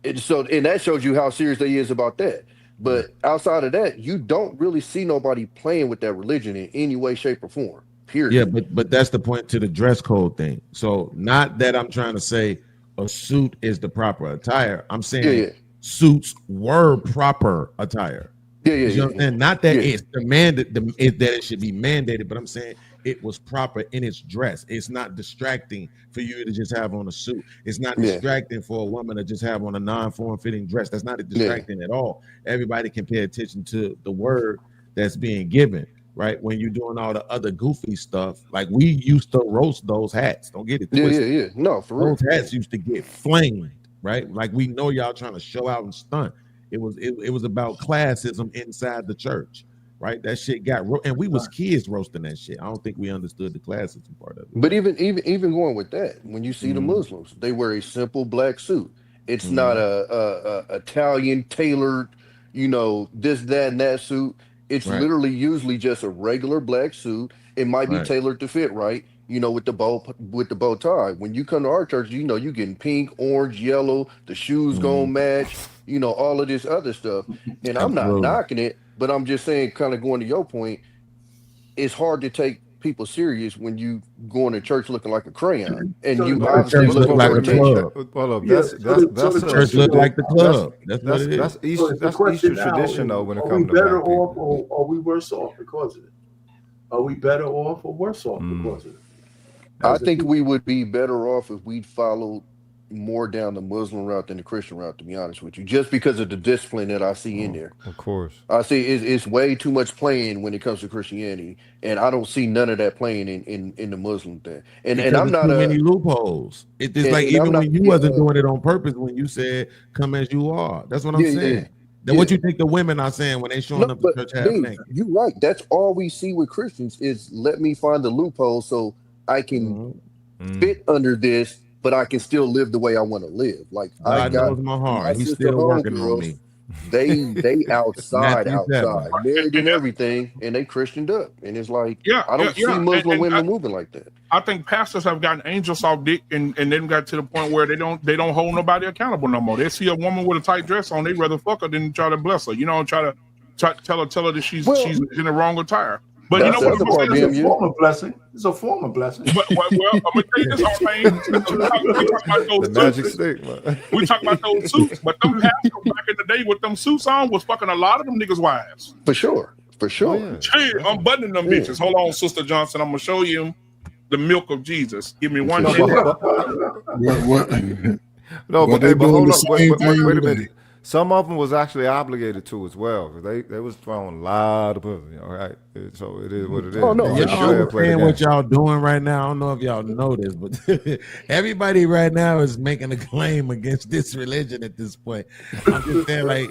and that shows you how serious they is about that. But outside of that, you don't really see nobody playing with that religion in any way, shape, or form. Period. Yeah, but that's the point to the dress code thing. So not that I'm trying to say a suit is the proper attire. I'm saying suits were proper attire. You know what I'm saying? Not that it's demanded, that it should be mandated, but I'm saying it was proper in its dress. It's not distracting for you to just have on a suit. It's not distracting for a woman to just have on a non-form-fitting dress. That's not distracting at all. Everybody can pay attention to the word that's being given, right? When you're doing all the other goofy stuff, like we used to roast those hats. Don't get it twisted. No, for real. Those hats used to get flamed, right? Like we know y'all trying to show out and stunt. It was about classism inside the church. right? That shit got and we was kids roasting that shit. I don't think we understood the classism part of it. But even going with that, when you see the Muslims, they wear a simple black suit. It's not a Italian tailored, this, that, and that suit. It's literally usually just a regular black suit. It might be tailored to fit right, with the bow tie. When you come to our church, you getting pink, orange, yellow. The shoes gonna match. All of this other stuff. And I'm not knocking it, but I'm just saying, kind of going to your point, it's hard to take people serious when you going to church looking like a crayon, and you obviously look like a club. Well, that's the church look like the club. That's Easter tradition, though. When it comes to better black off, people. or are we worse off because of it? Are we better off or worse off because of it? I think we would be better off if we'd followed more down the Muslim route than the Christian route, to be honest with you, just because of the discipline that I see in there. Of course. I see it's way too much playing when it comes to Christianity, and I don't see none of that playing in the Muslim thing. And I'm not too many loopholes. It's like even when you wasn't doing it on purpose, when you said "come as you are," that's what I'm saying. Then what you think the women are saying when they showing up to church half naked? You're right. That's all we see with Christians is let me find the loophole so I can fit under this, but I can still live the way I want to live. Like God knows my heart. He's still working on me. They outside, married and everything, and they Christianed up, and it's like I don't see Muslim women moving like that. I think pastors have gotten angels off dick, and then got to the point where they don't hold nobody accountable no more. They see a woman with a tight dress on, they rather fuck her than try to bless her. Try to tell her that she's in the wrong attire. But you know what? It's a form of blessing. It's a form of blessing. Well, I'm gonna tell you this, man. The magic stick, man. We talk about those suits, but them pastors back in the day with them suits on was fucking a lot of them niggas' wives. For sure. Oh, yeah. Hey, I'm buttoning them bitches. Hold on, Sister Johnson. I'm gonna show you the milk of Jesus. Give me one minute. No, but hold up. Wait a minute. Some of them was actually obligated to as well, because they was throwing a lot of pussy, right? So it is what it is. Oh no, y'all understand what y'all doing right now. I don't know if y'all know this, but everybody right now is making a claim against this religion at this point. I'm just saying, like,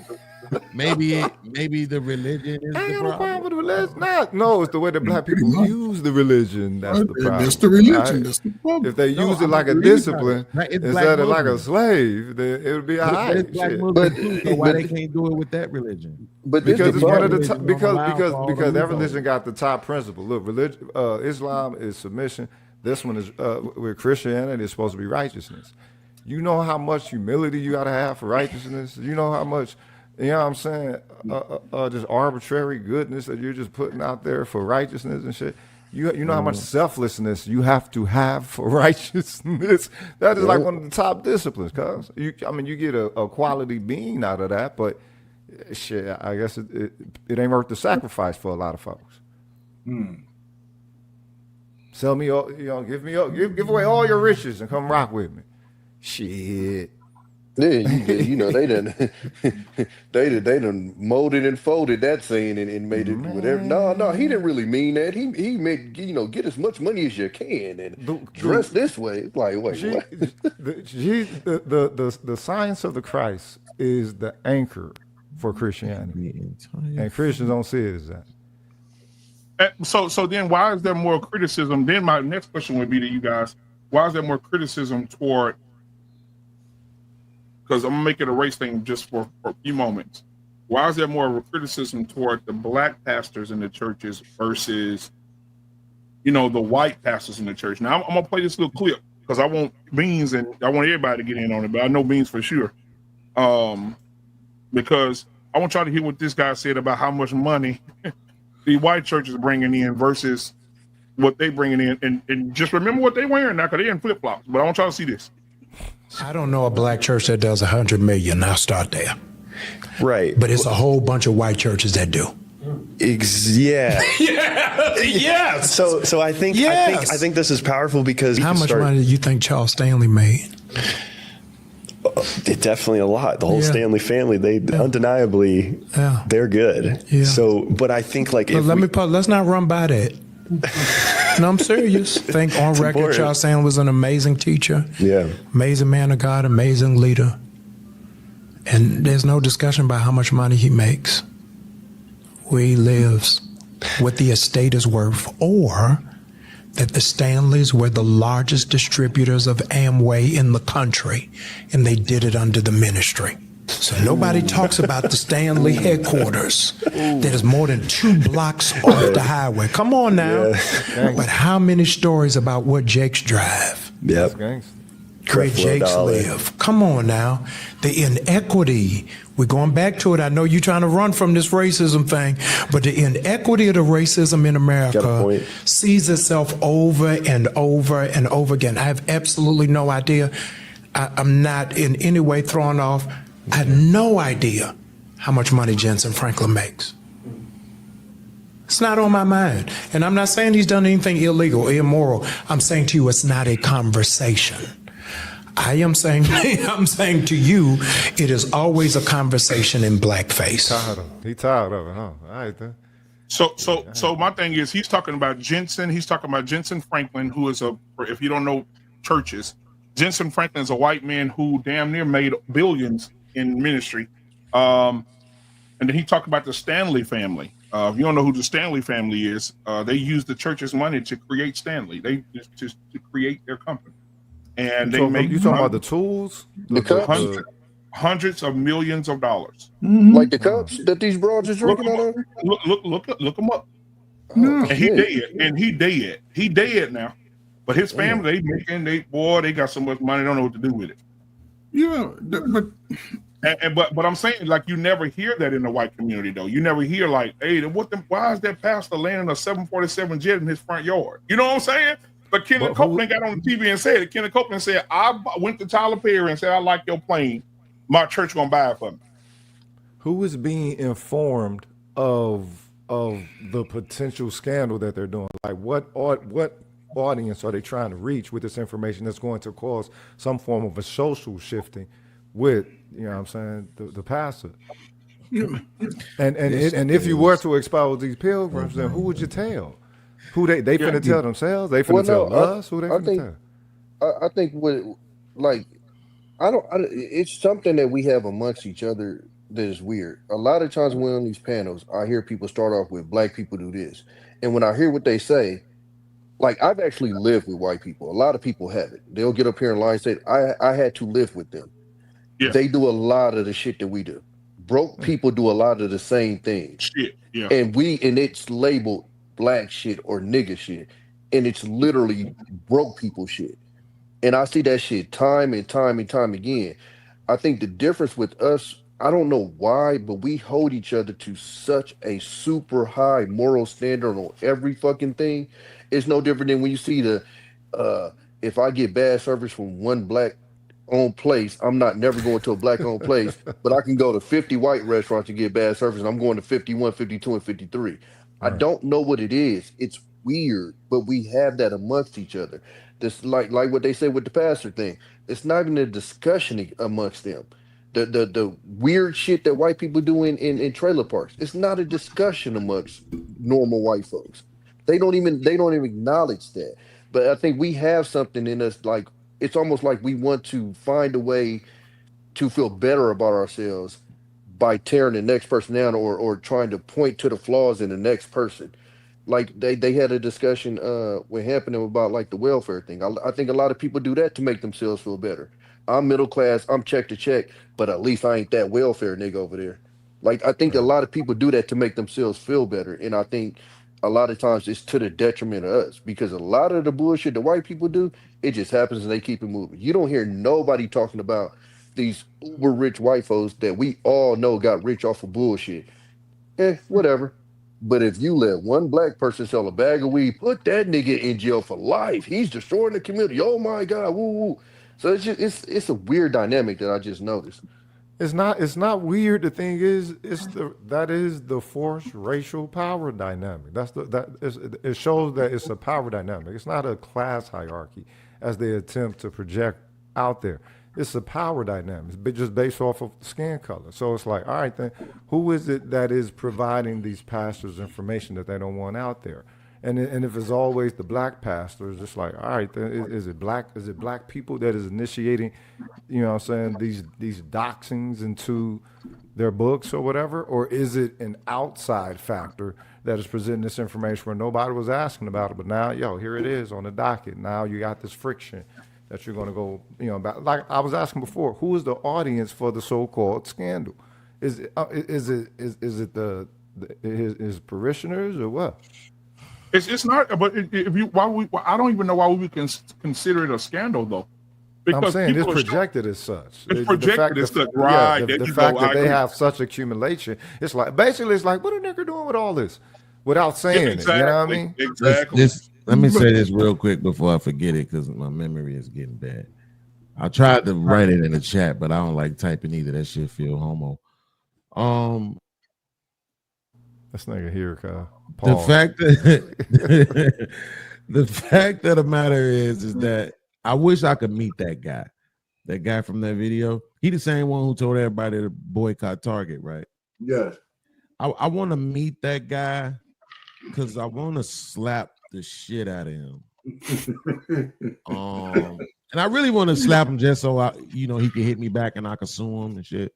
maybe the religion is the problem. With the religion. No, it's the way that black people use the religion. That's the problem. That's the religion. Right? That's the problem. If they use it like a discipline instead of like a slave, then it would be all right. So why they can't do it with that religion? But because it's one of the because that religion got the top principle. Look, religion, Islam is submission. This one is with Christianity is supposed to be righteousness. You know how much humility you got to have for righteousness. You know how much. You know what I'm saying? Just arbitrary goodness that you're just putting out there for righteousness and shit. You know how much selflessness you have to have for righteousness. That is like one of the top disciplines, cuz. You get a quality being out of that, but shit, I guess it ain't worth the sacrifice for a lot of folks. Sell me all, give away all your riches and come rock with me. Shit. Yeah, they done molded and folded that scene and made it whatever. No, he didn't really mean that. He meant get as much money as you can and dress this way. It's like, wait, what? The science of the Christ is the anchor for Christianity, and Christians don't see it as that. So then, why is there more criticism? Then my next question would be to you guys: why is there more criticism toward? Because I'm gonna make it a race thing just for a few moments. Why is there more of a criticism toward the black pastors in the churches versus, the white pastors in the church? Now I'm gonna play this little clip because I want Beans and I want everybody to get in on it, but I know Beans for sure. Because I want y'all to hear what this guy said about how much money the white church is bringing in versus what they bringing in, and just remember what they wearing now, because they're in flip flops. But I want y'all to see this. I don't know a black church that does 100 million. I'll start there. Right. But it's a whole bunch of white churches that do. Yeah. Yes. So I think this is powerful because how much money do you think Charles Stanley made? Definitely a lot. The whole Stanley family, they undeniably they're good. Yeah. So, but I think let's not run by that. No, I'm serious. Think on record, important. Charles Stanley was an amazing teacher. Yeah. Amazing man of God, amazing leader. And there's no discussion about how much money he makes. where he lives, what the estate is worth, or that the Stanleys were the largest distributors of Amway in the country, and they did it under the ministry. So nobody talks about the Stanley headquarters that is more than 2 blocks off the highway. Come on now. Yeah. But how many stories about what Jakes drive? Yep. Where Jakes $dollar. live. Come on now. The inequity. We're going back to it. I know you're trying to run from this racism thing, but the inequity of the racism in Got a America point. sees itself over and over and over again. I have absolutely no idea. I'm not in any way thrown off. I had no idea how much money Jensen Franklin makes. It's not on my mind. And I'm not saying he's done anything illegal or immoral. I'm saying to you, it's not a conversation. I'm saying to you, it is always a conversation in blackface. He tired of it, huh? All right then. So my thing is, he's talking about Jensen. He's talking about Jensen Franklin, who is if you don't know churches, Jensen Franklin is a white man who damn near made billions in ministry. And then he talked about the Stanley family. If you don't know who the Stanley family is, they use the church's money to create Stanley. They just to create their company. And they make you talking about the tools? The cups? Hundreds of millions of dollars. Like the cups that these broads are drinking out of? Look them up. Oh, and he dead. He dead now. But his family, they got so much money, they don't know what to do with it. Yeah, but I'm saying, like, you never hear that in the white community, though. You never hear like, hey, why is that pastor landing a 747 jet in his front yard? You know what I'm saying? But Kenneth Copeland got on the TV and said it. Kenneth Copeland said, I went to Tyler Perry and said, I like your plane. My church gonna buy it for me. Who is being informed of the potential scandal that they're doing? Like what audience are they trying to reach with this information that's going to cause some form of a social shifting with, you know what I'm saying, the pastor? And if you were to expose these pilgrims, then who would you tell? Who they finna tell themselves? They finna tell us? Who they finna tell? I think it's something that we have amongst each other that is weird. A lot of times when we're on these panels, I hear people start off with black people do this. And when I hear what they say, like, I've actually lived with white people. A lot of people haven't. They'll get up here in line and say, I had to live with them. Yeah. They do a lot of the shit that we do. Broke people do a lot of the same things. Shit, yeah. And it's labeled black shit or nigga shit. And it's literally broke people shit. And I see that shit time and time and time again. I think the difference with us, I don't know why, but we hold each other to such a super high moral standard on every fucking thing. It's no different than when you see if I get bad service from one black owned place, I'm not never going to a black owned place, but I can go to 50 white restaurants to get bad service. And I'm going to 51, 52, and 53. Right. I don't know what it is. It's weird, but we have that amongst each other. This like what they say with the pastor thing. It's not even a discussion amongst them. The weird shit that white people do in trailer parks. It's not a discussion amongst normal white folks. They don't even acknowledge that. But I think we have something in us, like it's almost like we want to find a way to feel better about ourselves by tearing the next person down or trying to point to the flaws in the next person. Like they had a discussion with happening about like the welfare thing. I think a lot of people do that to make themselves feel better. I'm middle class, I'm check to check, but at least I ain't that welfare nigga over there. Like I think a lot of people do that to make themselves feel better. And I think a lot of times it's to the detriment of us, because a lot of the bullshit that white people do, it just happens and they keep it moving. You don't hear nobody talking about these uber rich white folks that we all know got rich off of bullshit. Whatever. But if you let one black person sell a bag of weed, put that nigga in jail for life. He's destroying the community. Oh my God, woo woo. So it's a weird dynamic that I just noticed. It's not weird. The thing is, that is the forced racial power dynamic. It shows that it's a power dynamic. It's not a class hierarchy as they attempt to project out there. It's a power dynamic, just based off of skin color. So it's like, all right, then, who is it that is providing these pastors information that they don't want out there? And if it's always the black pastors, it's like, all right, then is it black people that is initiating, you know what I'm saying, these doxings into their books or whatever, or is it an outside factor that is presenting this information where nobody was asking about it, but now, here it is on the docket. Now you got this friction that you're going to go, about. Like I was asking before, who is the audience for the so-called scandal? Is it his parishioners or what? It's not, but I don't even know why we would consider it a scandal though. Because I'm saying it's projected as such. It's projected as such, right? The fact that they have such accumulation, it's like basically what a nigga doing with all this without saying it. You know what I mean? Exactly. Let me say this real quick before I forget it, because my memory is getting bad. I tried to write it in the chat, but I don't like typing either. That shit feel homo. This nigga here, Kyle. The fact of the matter is that I wish I could meet that guy from that video. He the same one who told everybody to boycott Target, right? Yes. I want to meet that guy because I want to slap the shit out of him. And I really want to slap him just so he can hit me back and I can sue him and shit.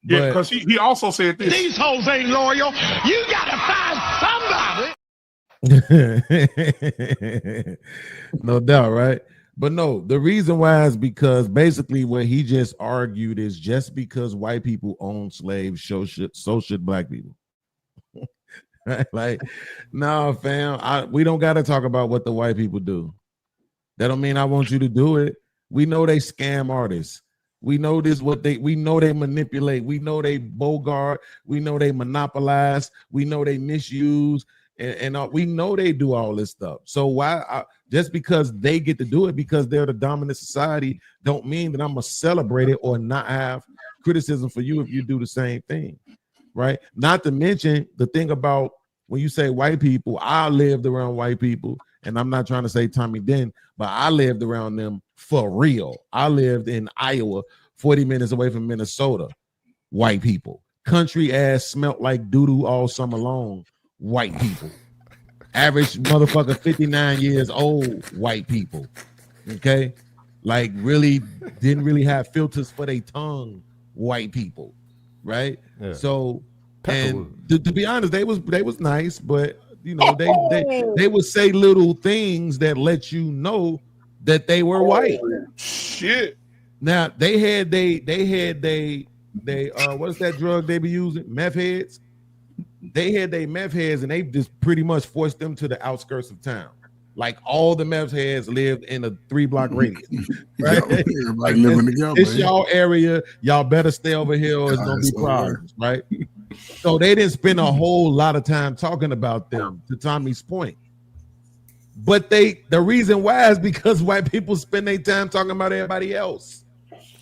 Yeah, because he also said this. These hoes ain't loyal. You gotta find somebody. No doubt, right? But no, the reason why is because basically what he just argued is just because white people own slaves, so should black people. Right? Like, no, fam, we don't got to talk about what the white people do. That don't mean I want you to do it. We know they scam artists. We know we know they manipulate. We know they bogart. We know they monopolize. We know they misuse. And we know they do all this stuff. So why just because they get to do it because they're the dominant society don't mean that I'm gonna celebrate it or not have criticism for you if you do the same thing, right? Not to mention the thing about when you say white people, I lived around white people, and I'm not trying to say Tommy Den, but I lived around them for real. I lived in Iowa, 40 minutes away from Minnesota. White people, country ass smelt like doo-doo all summer long. White people, average motherfucker 59 years old, white people, okay, like really didn't really have filters for their tongue, white people, right? Yeah. So, and to be honest, they was nice, but they would say little things that let you know that they were white. Shit. Now they had what's that drug they be using? Meth heads. They had their meth heads and they just pretty much forced them to the outskirts of town. Like all the meth heads lived in a 3-block radius. Right? Everybody living together. It's y'all area. Y'all better stay over here or it's gonna be problems, right? So they didn't spend a whole lot of time talking about them, to Tommy's point. But the reason why is because white people spend their time talking about everybody else.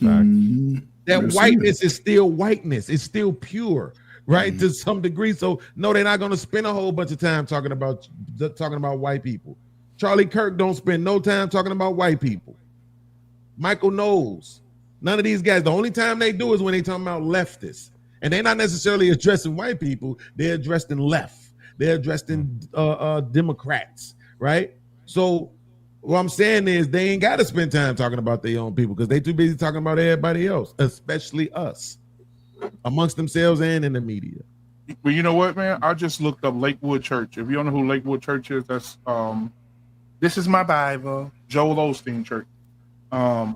That whiteness is still whiteness. It's still pure. Right, to some degree. So no, they're not going to spend a whole bunch of time talking about white people. Charlie Kirk don't spend no time talking about white people. Michael Knowles, none of these guys. The only time they do is when they talking about leftists, and they're not necessarily addressing white people. They're addressed in left. They're addressed in Democrats. Right. So what I'm saying is they ain't got to spend time talking about their own people because they too busy talking about everybody else, especially us. Amongst themselves and in the media. Well, you know what, man? I just looked up Lakewood Church. If you don't know who Lakewood Church is, that's This Is My Bible, Joel Osteen Church. Yeah,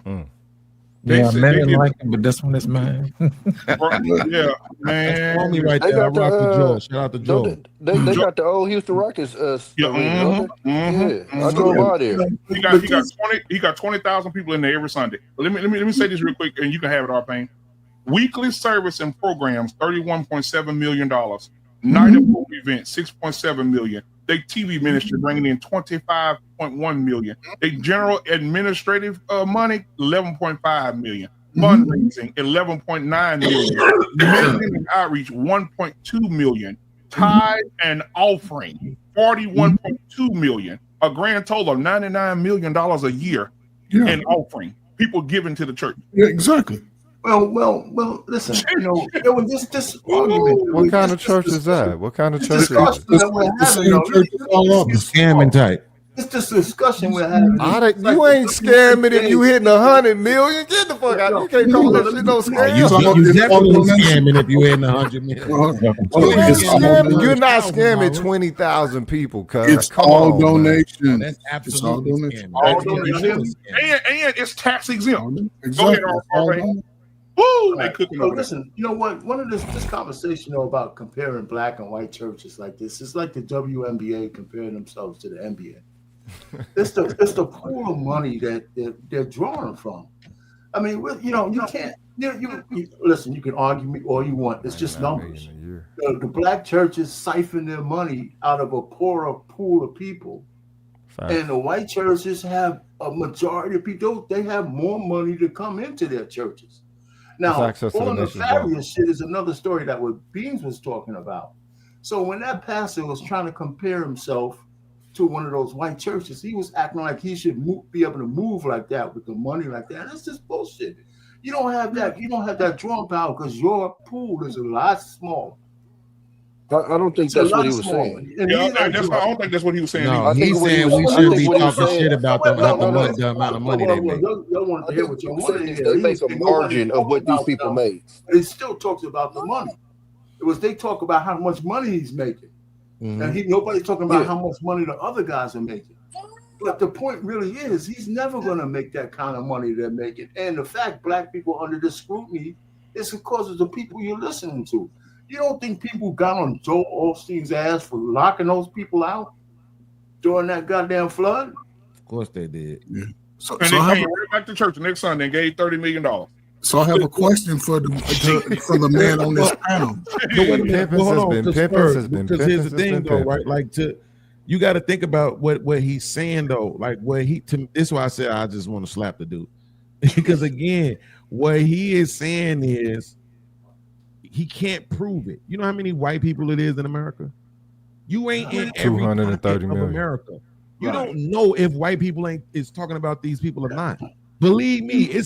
many like him, but this one is mine. Yeah, man. Homie right there. I rock with Joel. Shout out to Joel. They got the old Houston Rockets. I drove by there. He got 20,000 people in there every Sunday. Let me say this real quick, and you can have it all, Payne. Weekly service and programs, $31.7 million. Night of event, $6.7 million. They TV ministry bringing in $25.1 million. They general administrative money, $11.5 million. Fundraising, $11.9 million. Ministry and outreach, $1.2 million. Tithe and offering, $41.2 million. A grand total of $99 million a year in offering. People giving to the church. Yeah, exactly. Well. Listen, this argument. What kind of church is that? What kind of church is it? Scamming type. It's this discussion we're having. You ain't scamming if you hitting 100 million. Get the fuck out. You can't call that shit no scam. You definitely scamming if you hitting 100 million. You're not scamming 20,000 people, cuz. It's all donation. That's absolutely scamming. All donation. And it's tax exempt. Exactly. Go ahead, Woo! They cooking over listen, you know what? One of this conversation about comparing black and white churches like this is like the WNBA comparing themselves to the NBA. It's the pool of money that they're drawing from. I mean, you can't. You listen. You can argue me all you want. It's just numbers. The black churches siphon their money out of a poorer pool of people, and the white churches have a majority of people. They have more money to come into their churches. Now, all the nefarious shit is another story that what Beans was talking about. So when that pastor was trying to compare himself to one of those white churches, he was acting like he should be able to move like that with the money like that. That's just bullshit. You don't have that. You don't have that drawing power because your pool is a lot smaller. I don't think that's what he was saying. I don't think that's what he was saying. No, he's saying we should be talking shit about the amount of money they make. Y'all want to hear what you want to hear. They make a margin of what these people make. It still talks about the money. They talk about how much money he's making. And nobody's talking about how much money the other guys are making. But the point really is he's never going to make that kind of money they're making. And the fact black people under this scrutiny is because of the people you're listening to. You don't think people got on Joel Osteen's ass for locking those people out during that goddamn flood? Of course they did. Yeah. And they came right back to church the next Sunday and gave $30 million. So I have a question for the man on this panel. Because here's the thing, though, right? Like, you got to think about what he's saying, though. Like, this is why I said I just want to slap the dude. Because again, what he is saying is he can't prove it. You know how many white people it is in America? You ain't in every pocket of America. You don't know if white people is talking about these people or not. Believe me,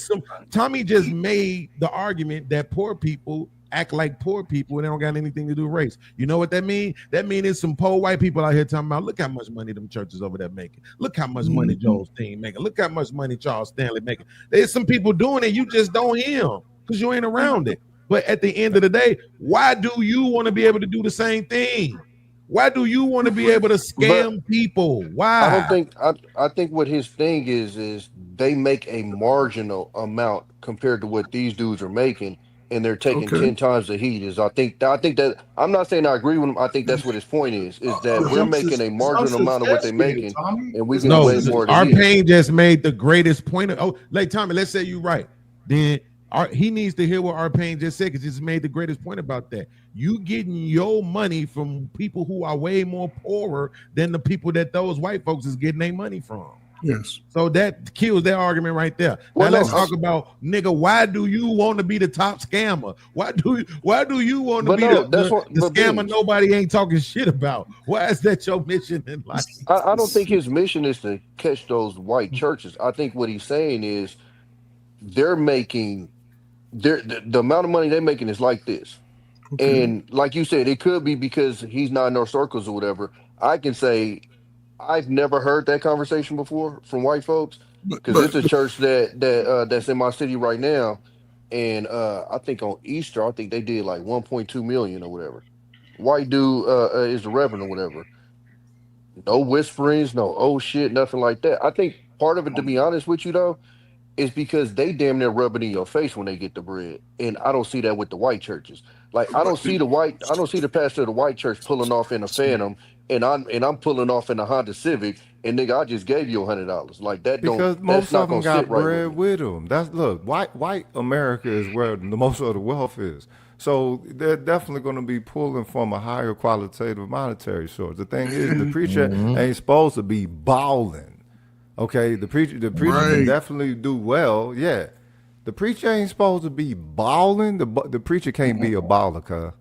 Tommy just made the argument that poor people act like poor people and they don't got anything to do with race. You know what that means? That means there's some poor white people out here talking about, look how much money them churches over there making. Look how much money Joel's team making. Look how much money Charles Stanley making. There's some people doing it. You just don't hear them because you ain't around it. But at the end of the day, why do you want to be able to do the same thing? Why do you want to be able to scam people? Why? I think what his thing is they make a marginal amount compared to what these dudes are making, and they're taking 10 times the heat. I think that I'm not saying I agree with him. I think that's what his point is that we're making a marginal amount of what they're making, and we can way more. Arpain just made the greatest point. Tommy, let's say you're right. Then he needs to hear what Arpain just said because he just made the greatest point about that. You getting your money from people who are way more poorer than the people that those white folks is getting their money from. Yes. So that kills their argument right there. Now let's talk about, nigga, why do you want to be the top scammer? Why do you want to be the scammer nobody ain't talking shit about? Why is that your mission in life? I don't think his mission is to catch those white churches. I think what he's saying is they're making the amount of money they're making is like this. Okay. And like you said, it could be because he's not in our circles or whatever. I can say I've never heard that conversation before from white folks because it's a church that's in my city right now, and I think on Easter I think they did like 1.2 million or whatever. White dude is the reverend or whatever. No whisperings, no oh shit, nothing like that. I think part of it, to be honest with you though, is because they damn near rub it in your face when they get the bread, and I don't see that with the white churches. Like I don't see the pastor of the white church pulling off in a Phantom, and I'm pulling off in a Honda Civic, and nigga, I just gave you $100. Like that because most of them got bread with them. White America is where the most of the wealth is. So they're definitely going to be pulling from a higher qualitative monetary source. The thing is, the preacher ain't supposed to be balling. Okay, the preacher can definitely do well. Yeah, the preacher ain't supposed to be balling. The preacher can't be a baller, cuz.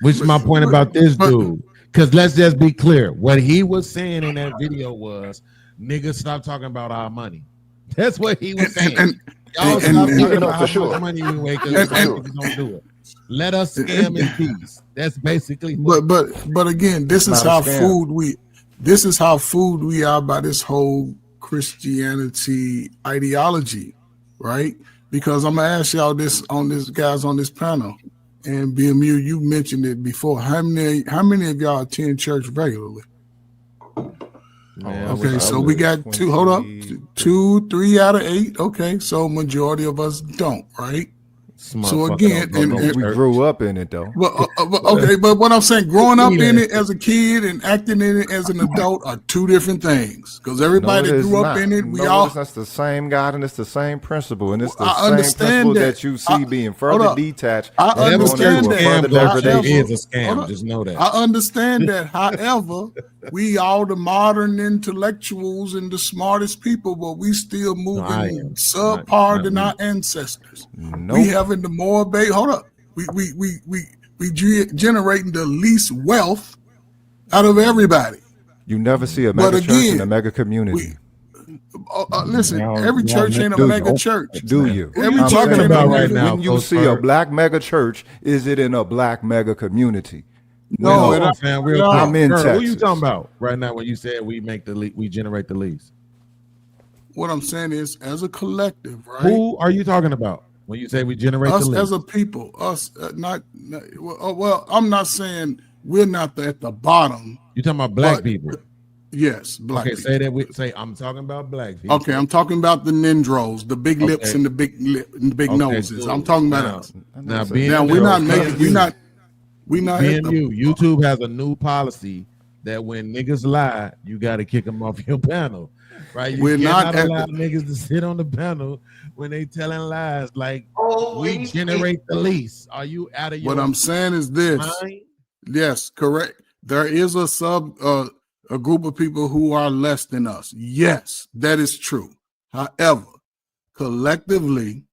Which is my point about this dude. Because let's just be clear. What he was saying in that video was, niggas, stop talking about our money. That's what he was saying. Y'all stop talking about how much money we make because don't do it. Let us scam in peace. That's basically but again, this is how food we This is how fooled we are by this whole Christianity ideology, right? Because I'm gonna ask y'all this guys on this panel, and BMU, you mentioned it before. How many of y'all attend church regularly? Man, Okay, so we got 2. Hold up, 2, 3 out of 8. Okay, so majority of us don't, right? So again, and we grew up in it though. Well, okay, but what I'm saying, growing up in it as a kid and acting in it as an adult are two different things. Because everybody grew up in it. That's the same God and it's the same principle, and it's the same principle that you see being further detached. I understand that. It is a scam. Just know that. I understand that. However, we all the modern intellectuals and the smartest people, but we still moving subpar than our ancestors. Nope. We having the more bait. Hold up. We generating the least wealth out of everybody. You never see a mega church in a mega community. Listen, every church ain't a mega church. Do you? Every I'm church ain't about a right mega. now. When you see a black mega church, is it in a black mega community? No, fam. Real I'm in Texas. Who you talking about right now when you said we generate the least? What I'm saying is, as a collective, right? Who are you talking about when you say we generate us the least? As a people? Us, well, I'm not saying we're not at the bottom. You talking about black people? Yes, black people. Say I'm talking about black people. Okay, I'm talking about the Nindros, the big lips and the big noses. Cool. I'm talking about us. Now we're not making. We're not. YouTube has a new policy that when niggas lie, you got to kick them off your panel, right? You cannot allow niggas to sit on the panel when they telling lies. Like we generate the least. Are you out of your? What I'm saying is this. Mind? Yes, correct. There is a group of people who are less than us. Yes, that is true. However, collectively,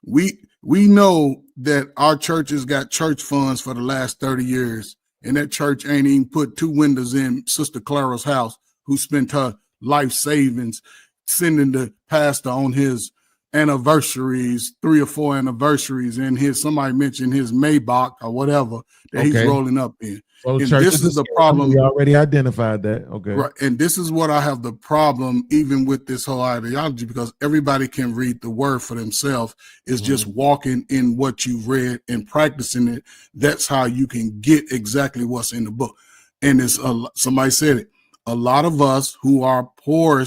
we know that our churches got church funds for the last 30 years, and that church ain't even put 2 windows in Sister Clara's house, who spent her life savings sending the pastor on his anniversaries, 3 or 4 anniversaries, and somebody mentioned his Maybach or whatever that he's rolling up in. Well, and this is the problem. We already identified that. Okay. Right. And this is what I have the problem even with this whole ideology, because everybody can read the word for themselves. It's just walking in what you've read and practicing it. That's how you can get exactly what's in the book. And it's somebody said it. A lot of us who are poor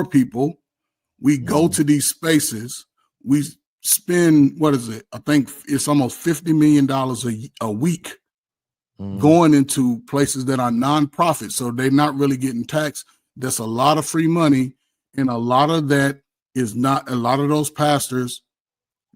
people, we go to these spaces. We spend, what is it? I think it's almost $50 million a week. Going into places that are nonprofit, so they're not really getting taxed. That's a lot of free money, and a lot of that is not. A lot of those pastors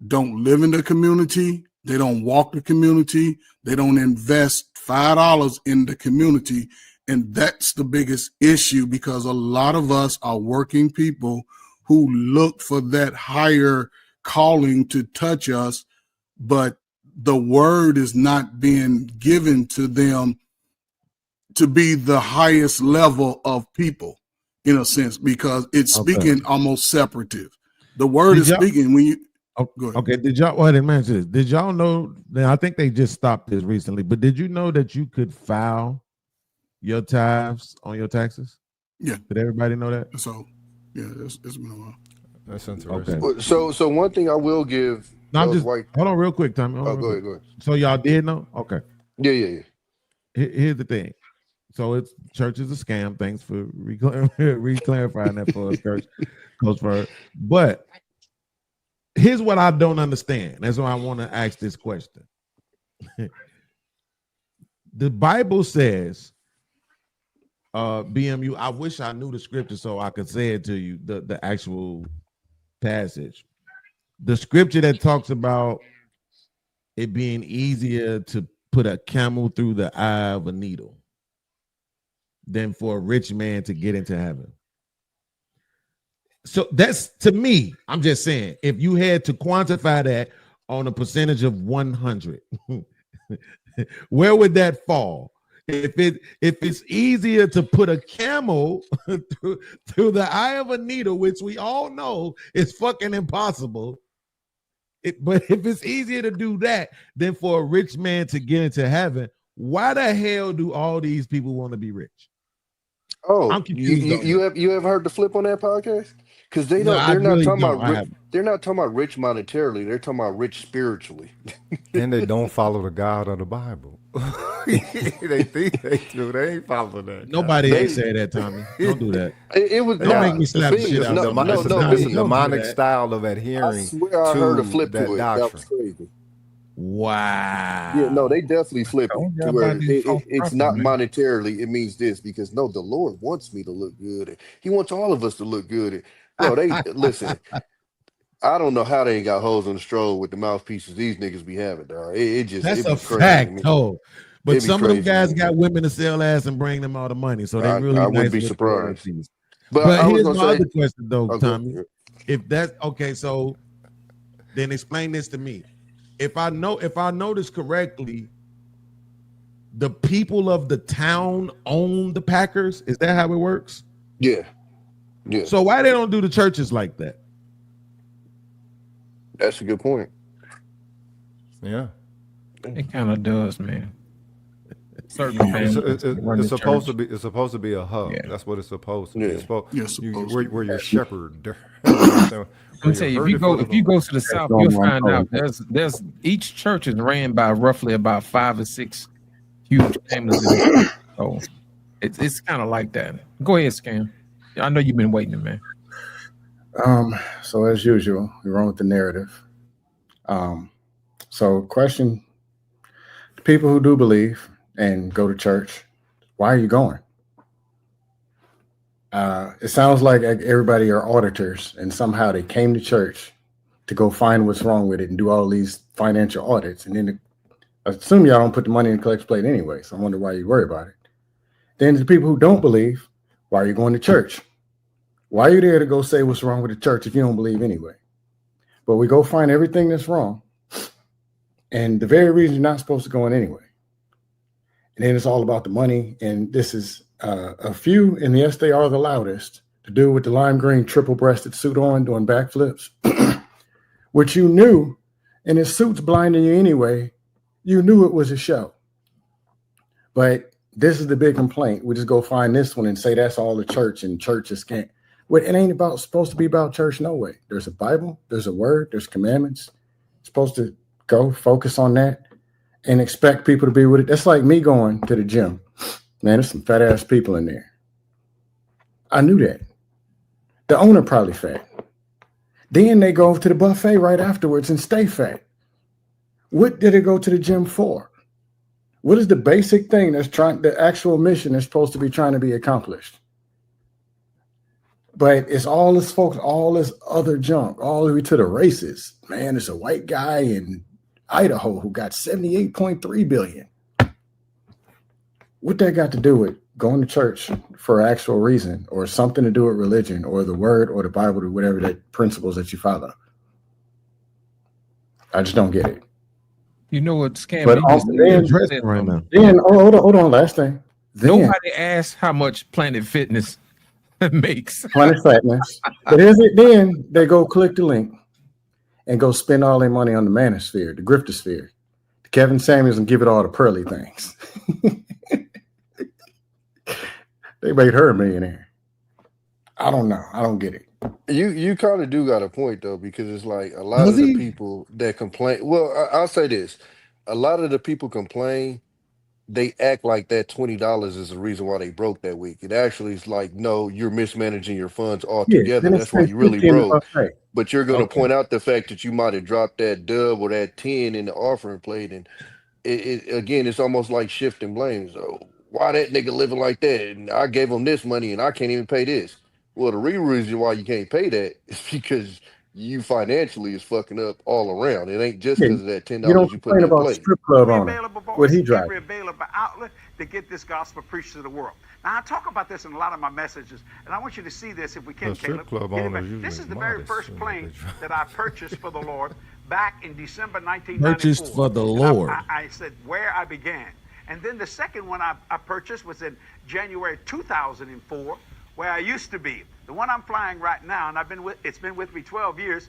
don't live in the community. They don't walk the community. They don't invest $5 in the community, and that's the biggest issue, because a lot of us are working people who look for that higher calling to touch us, but the word is not being given to them to be the highest level of people, in a sense, because it's speaking almost separative. The word is speaking when you. Okay, did y'all? Well, I didn't mention this. Did y'all know? I think they just stopped this recently, but did you know that you could file your tithes on your taxes? Yeah. Did everybody know that? So, yeah, it's been a while. That's interesting. Okay. So one thing I will give. No, I'm just hold on real quick, Tommy. Go ahead. So y'all did know? Okay. Yeah. Here's the thing. So church is a scam. Thanks for re-clarifying that for us, Coach Bird. But here's what I don't understand. That's why I want to ask this question. The Bible says, BMU, I wish I knew the scripture so I could say it to you, the actual passage. The scripture that talks about it being easier to put a camel through the eye of a needle than for a rich man to get into heaven. So that's, to me, I'm just saying, if you had to quantify that on a percentage of 100, where would that fall? If it's easier to put a camel through the eye of a needle, which we all know is fucking impossible, but if it's easier to do that than for a rich man to get into heaven, why the hell do all these people want to be rich? Oh, I'm confused. you have heard the Flip on that podcast? Because they No, don't. I They're not really talking don't. about. I haven't. They're not talking about rich monetarily. They're talking about rich spiritually. And they don't follow the God of the Bible. They think they do. They ain't following that. Nobody They- ain't say that, Tommy. Don't do that. It was Don't nah, make me slap the Beans, shit out no, of no, you. It's no, a Beans. demonic that. style of I adhering swear I heard a flip that to it. doctrine. That was crazy. Wow. Yeah, no, they definitely flip Told it you to where about these false it's prophets, not man. monetarily. It means this because no, the Lord wants me to look good. He wants all of us to look good. Bro, they listen. I don't know how they ain't got holes in the stroll with the mouthpieces these niggas be having, dog. It just That's it be a crazy to fact, me. though. But It'd be some of them crazy to guys me. got women to sell ass and bring them all the money, so they really I nice wouldn't be with surprised. royalties. But But I was here's gonna my say, other question, though, oh, Tommy. go- If that's okay, so then explain this to me. If I notice correctly, the people of the town own the Packers. Is that how it works? yeah, yeah, So why they don't do the churches like that? that's a good point. Yeah. It kind of does, man. Certain It's, families run the it's supposed to church. be. It's supposed to be a hub. Yeah. That's what it's supposed to be. Yeah. It's supposed, Yeah, supposed to where be. your shepherd. You know what I'm saying? I'm Where telling you're you, herded if you for go the to the South, normal. you'll find out there's each church is ran by roughly about 5 or 6 huge families. So it's kind of like that. Go ahead, Scam. I know you've been waiting, man. So as usual, we run with the narrative. So question, the people who do believe and go to church, why are you going? It sounds like everybody are auditors and somehow they came to church to go find what's wrong with it and do all these financial audits. And then I assume y'all don't put the money in the collection plate anyway. So I wonder why you worry about it. Then the people who don't believe, why are you going to church? Why are you there to go say what's wrong with the church if you don't believe anyway? But we go find everything that's wrong. And the very reason you're not supposed to go in anyway. And then it's all about the money. And this is a few, and yes, they are the loudest, to do with the lime green triple-breasted suit on doing backflips, which you knew, and his suit's blinding you anyway. You knew it was a show. But this is the big complaint. We just go find this one and say that's all the church, and churches can't. Well, it ain't supposed to be about church, no way. There's a Bible, there's a word, there's commandments. It's supposed to go focus on that and expect people to be with it. That's like me going to the gym. Man, there's some fat ass people in there. I knew that. The owner probably fat. Then they go to the buffet right afterwards and stay fat. What did it go to the gym for? What is the basic thing the actual mission is supposed to be trying to be accomplished? But it's all this folks, all this other junk, all the way to the races. Man, there's a white guy in Idaho who got 78.3 billion. What that got to do with going to church for actual reason or something to do with religion or the word or the Bible or whatever that principles that you follow? I just don't get it. You know what, Scam? But hold on, last thing. Nobody asked how much Planet Fitness makes. Planet Fatness. But here's it. Then they go click the link and go spend all their money on the manosphere, the griftosphere, the Kevin Samuels, and give it all to Pearly things. They made her a millionaire. I don't know. I don't get it. You kind of do got a point though, because it's like a lot of the people that complain. Well, I'll say this: a lot of the people complain. They act like that $20 is the reason why they broke that week. It actually is like, no, you're mismanaging your funds altogether. That's why you really broke. But you're going to point out the fact that you might have dropped that dub or that 10 in the offering plate, and again, it's almost like shifting blame. So why that nigga living like that? And I gave him this money and I can't even pay this. Well, the real reason why you can't pay that is because you financially is fucking up all around. It ain't just because of that $10 you put in that plate. Strip club owner. What he drive? Every available outlet to get this gospel preached to the world. Now, I talk about this in a lot of my messages, and I want you to see this if we can, Caleb. This is the very first plane that I purchased for the Lord back in December 1994. Purchased for the Lord. I said where I began. And then the second one I purchased was in January 2004, where I used to be. The one I'm flying right now, and it's been with me 12 years.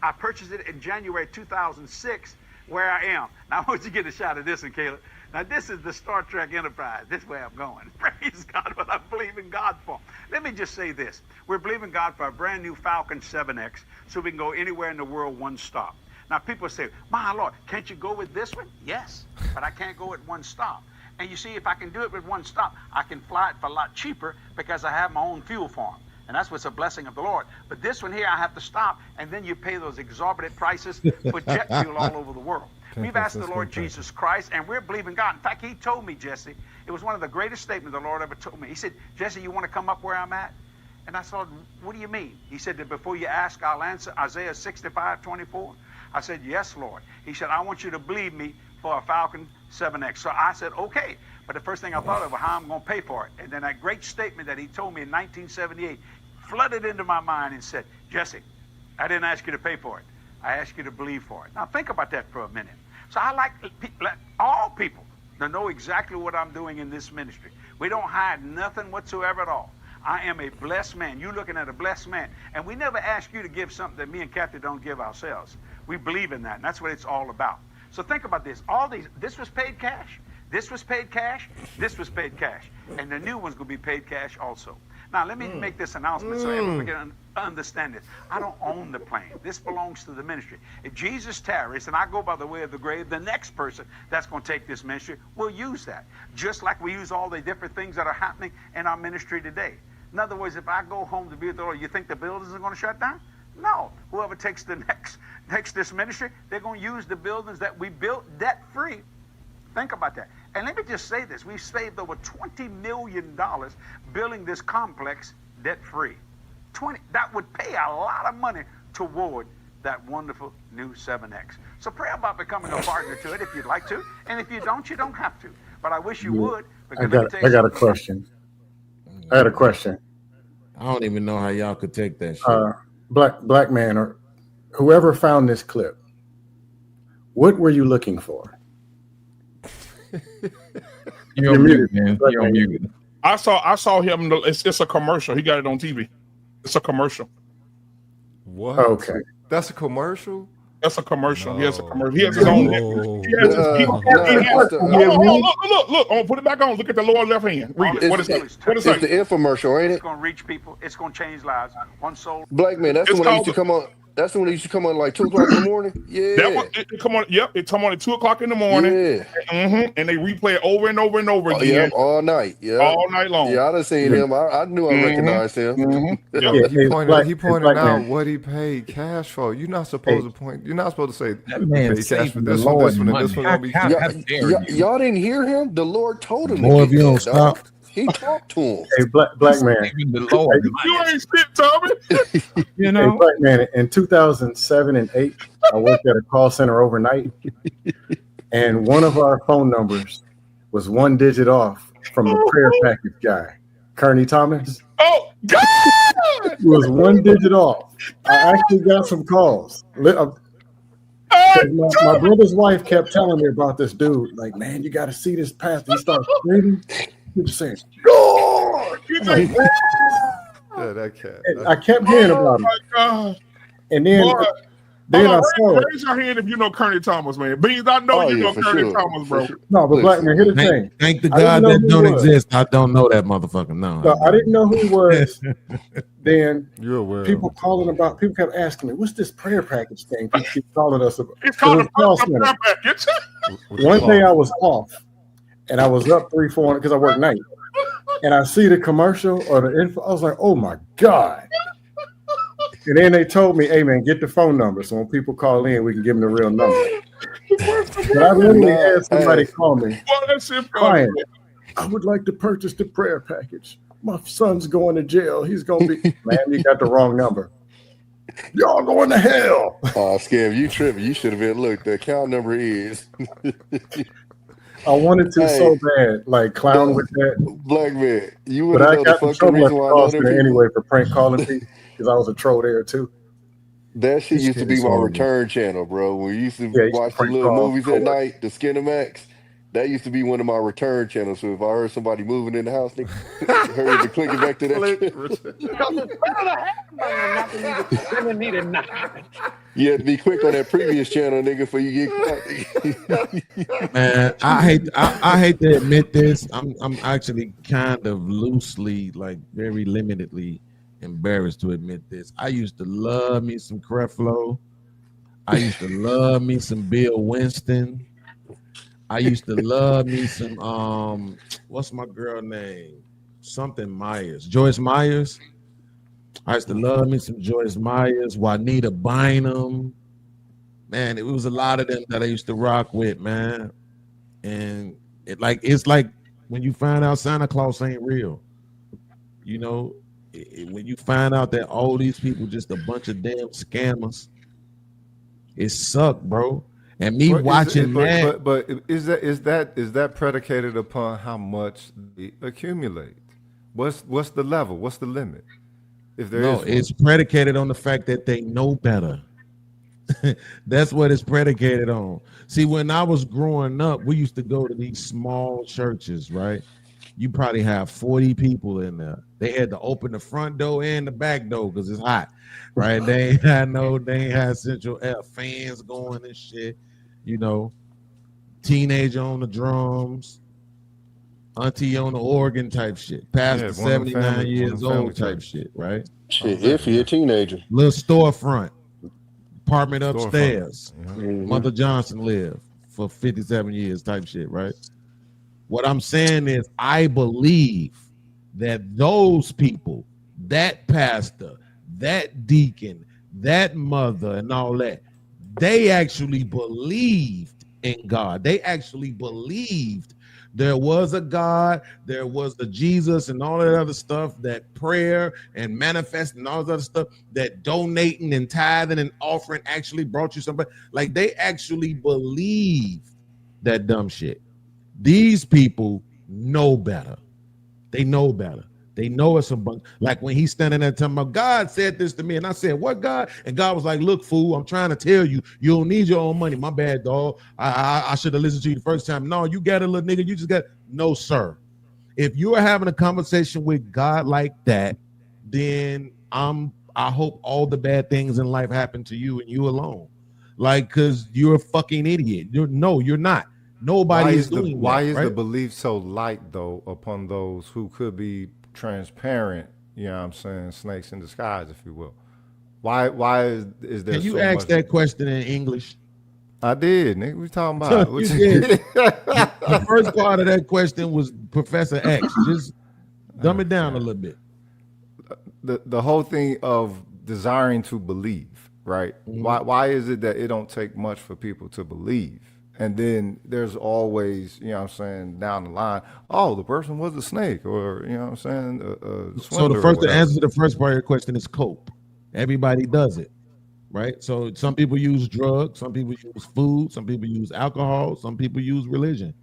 I purchased it in January 2006, where I am. Now I want you to get a shot of this one, Caleb. Now this is the Star Trek Enterprise. This is where I'm going. Praise Praise God, what I'm believing God for. Let me just say this. We're believing God for a brand new Falcon 7X so we can go anywhere in the world one stop. Now, people say, my Lord, can't you go with this one? Yes, but I can't go at one stop. And you see, if I can do it with one stop, I can fly it for a lot cheaper because I have my own fuel farm. And that's what's a blessing of the Lord. But this one here, I have to stop, and then you pay those exorbitant prices for jet fuel all over the world. We've asked the Lord Jesus Christ, and we're believing God. In fact, he told me, Jesse, it was one of the greatest statements the Lord ever told me. He said, Jesse, you want to come up where I'm at? And I said, what do you mean? He said that before you ask, I'll answer. Isaiah 65:24. I said, yes, Lord. He said, I want you to believe me for a Falcon 7X. So I said, okay. But the first thing I thought of was how I'm going to pay for it. And then that great statement that he told me in 1978 flooded into my mind and said, Jesse, I didn't ask you to pay for it. I asked you to believe for it. Now think about that for a minute. So I like all people to know exactly what I'm doing in this ministry. We don't hide nothing whatsoever at all. I am a blessed man. You're looking at a blessed man. And we never ask you to give something that me and Kathy don't give ourselves. We believe in that, and that's what it's all about. So think about this. This was paid cash. This was paid cash. This was paid cash. And the new one's going to be paid cash also. Now, let me make this announcement so everyone can understand this. I don't own the plane. This belongs to the ministry. If Jesus tarries and I go by the way of the grave, the next person that's going to take this ministry will use that. Just like we use all the different things that are happening in our ministry today. In other words, if I go home to be with the Lord, you think the buildings are going to shut down? No. Whoever takes the next this ministry, they're going to use the buildings that we built debt-free. Think about that. And let me just say this. We've saved over $20 million building this complex debt-free. That would pay a lot of money toward that wonderful new 7X. So pray about becoming a partner to it if you'd like to. And if you don't have to. But I wish you would. I got a question. I had a question. I don't even know how y'all could take that shit. Black man, or whoever found this clip, what were you looking for? You're muted, man. You're muted. I saw him. It's a commercial. He got it on TV. It's a commercial. What? Okay. That's a commercial? That's a commercial. No. He has a commercial. He has his own. Look. Oh, put it back on. Look at the lower left hand. Read it. What is it? What is It's it? the infomercial, ain't it? It's going to reach people. It's going to change lives. One soul. Black man, that's the one that used to come on. That's the one that used to come on like 2 o'clock in the morning. Yeah. That one, it come on. Yep, it come on at 2 o'clock in the morning. Yeah. And they replay it over and over and over again. Yeah, all night. Yeah. All night long. Yeah, I done seen him. I knew I recognized him. He pointed out what he paid cash for. You're not supposed to point. You're not supposed to say That man paid cash for saved this the one, this one, and Lord this one gonna be. Y'all didn't hear him? The Lord told him. Boy, to if you get don't that, dog. stop. He talked to him. Hey, black man. The Lord. You ain't shit, Tommy. You Hey, know? black man, in 2007 and 8, I worked at a call center overnight, and one of our phone numbers was 1 digit off from the prayer package guy, Kearney Thomas. Oh God! It was 1 digit off. I actually got some calls. My brother's wife kept telling me about this dude. Like, man, you got to see this pastor. He started screaming. He was saying, "God!" Like, Yeah, that cat. I kept hearing about him. My God. And then Hold I on, saw it. raise your hand if you know Kearney Thomas, man. Beans, I know you know Kearney Thomas, bro. No, but black man, here's the thing. Thank the I didn't God know that who don't he was. exist. I don't know that motherfucker. No. I didn't know who he was. Then You're aware. people kept asking me, "What's this prayer package thing?" People keep calling us about. It's called It was a call center. package. One day I was off, and I was up 3-4 because I work night, and I see the commercial or the info. I was like, "Oh my God!" And then they told me, "Hey man, get the phone number so when people call in, we can give them the real number." But I literally had somebody call me, crying, "I would like to purchase the prayer package. My son's going to jail. He's going to be..." Man, you got the wrong number. Y'all going to hell. Oh, Scav, you tripping. You should have been, look, the account number is. I wanted to so bad, like clown with that. Black man, you would But I know the got in fucking trouble at reason the why I call know them center people. anyway for prank calling people because I was a troll there too. That shit This used to shit be is my horrible. return channel, bro. When we used to Yeah, you watch the prank little call movies at night, the Skinemax, that used to be one of my return channels. So if I heard somebody moving in the house, they heard to click it back to that. Because it's better to have money than not to need it. You had to be quick on that previous channel, nigga, before you get caught. Man, I hate to admit this. I'm actually kind of loosely, like very limitedly embarrassed to admit this. I used to love me some Creflo. I used to love me some Bill Winston. I used to love me some what's my girl name? Something Myers. Joyce Myers. I used to love me some Joyce Myers, Juanita Bynum. Man, it was a lot of them that I used to rock with, man. And it's like when you find out Santa Claus ain't real. You know, when you find out that all these people just a bunch of damn scammers, it sucked, bro. And me watching that, but is that predicated upon how much they accumulate? What's the level? What's the limit? If there is one. It's predicated on the fact that they know better. That's what it's predicated on. See, when I was growing up, we used to go to these small churches, right? You probably have 40 people in there. They had to open the front door and the back door because it's hot, right? They ain't had central air fans going and shit. You know, teenager on the drums, auntie on the organ type shit, pastor 79 years old type shit, right? Shit, if you're a teenager. Little storefront, apartment upstairs. Mother Johnson lived for 57 years type shit, right? What I'm saying is I believe that those people, that pastor, that deacon, that mother and all that, they actually believed in God. They actually believed there was a God, there was the Jesus and all that other stuff, that prayer and manifesting and all that other stuff, that donating and tithing and offering actually brought you somebody. Like they actually believed that dumb shit. These people know better. They know better. They know it's a bunch. Like when he's standing there talking about God said this to me, and I said, "What God?" And God was like, "Look, fool, I'm trying to tell you, you don't need your own money. My bad, dog. I should have listened to you the first time. No, you got it, little nigga. You just got no, sir. If you are having a conversation with God like that, then I hope all the bad things in life happen to you and you alone. Like, because you're a fucking idiot. You're not. Nobody is doing that. Why is the belief so light though upon those who could be transparent, you know what I'm saying, snakes in disguise, if you will? Why is there? Can you so ask much? that question in English? I did, nigga. We talking about You did. The first part of that question was Professor X. Just dumb it down a little bit. The whole thing of desiring to believe, right? Mm-hmm. Why is it that it don't take much for people to believe? And then there's always, you know what I'm saying, down the line, oh, the person was a snake, or, you know what I'm saying, so the answer to the first part of your question is cope. Everybody does it, right? So some people use drugs, some people use food, some people use alcohol, some people use religion.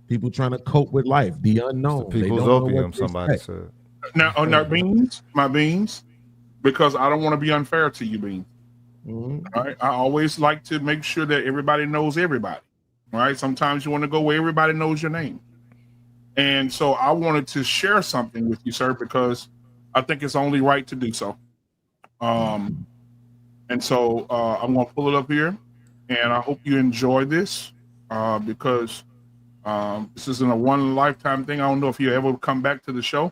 People trying to cope with life, the unknown. People's opium, somebody said. Now, my beans, because I don't want to be unfair to you, Beans. Mm-hmm. Right? I always like to make sure that everybody knows everybody. Right? Sometimes you want to go where everybody knows your name. And so I wanted to share something with you, sir, because I think it's only right to do so. And so I'm going to pull it up here, and I hope you enjoy this because this isn't a one lifetime thing. I don't know if you ever come back to the show,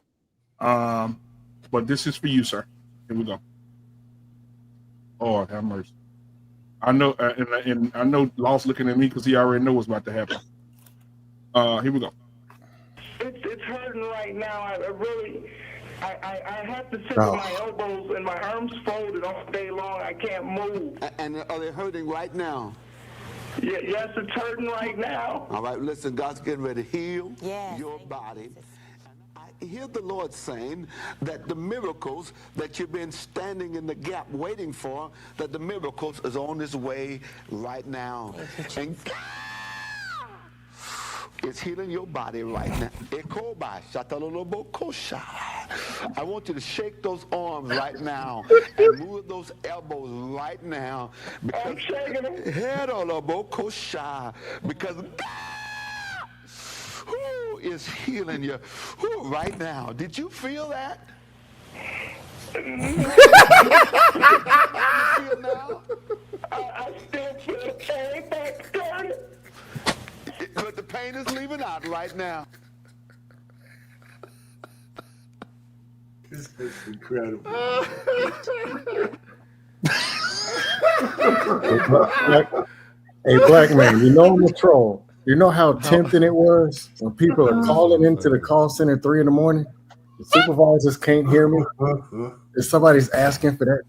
but this is for you, sir. Here we go. Oh, have mercy. I know, and I know Law's looking at me because he already knows what's about to happen. Here we go. It's hurting right now. I have to sit with my elbows and my arms folded all day long. I can't move. And are they hurting right now? Yeah, yes, it's hurting right now. All right, listen, God's getting ready to heal your body. I hear the Lord saying that the miracles that you've been standing in the gap waiting for, that the miracles is on its way right now. And it's healing your body right now. I want you to shake those arms right now and move those elbows right now. Because I'm shaking them. Because who is healing you right now? Did you feel that? How do you feel now? I still feel the pain back started. But the pain is leaving out right now. This is incredible. Hey, black man, you know I'm a troll. You know how tempting it was when people are calling into the call center 3 a.m. The supervisors can't hear me. If somebody's asking for that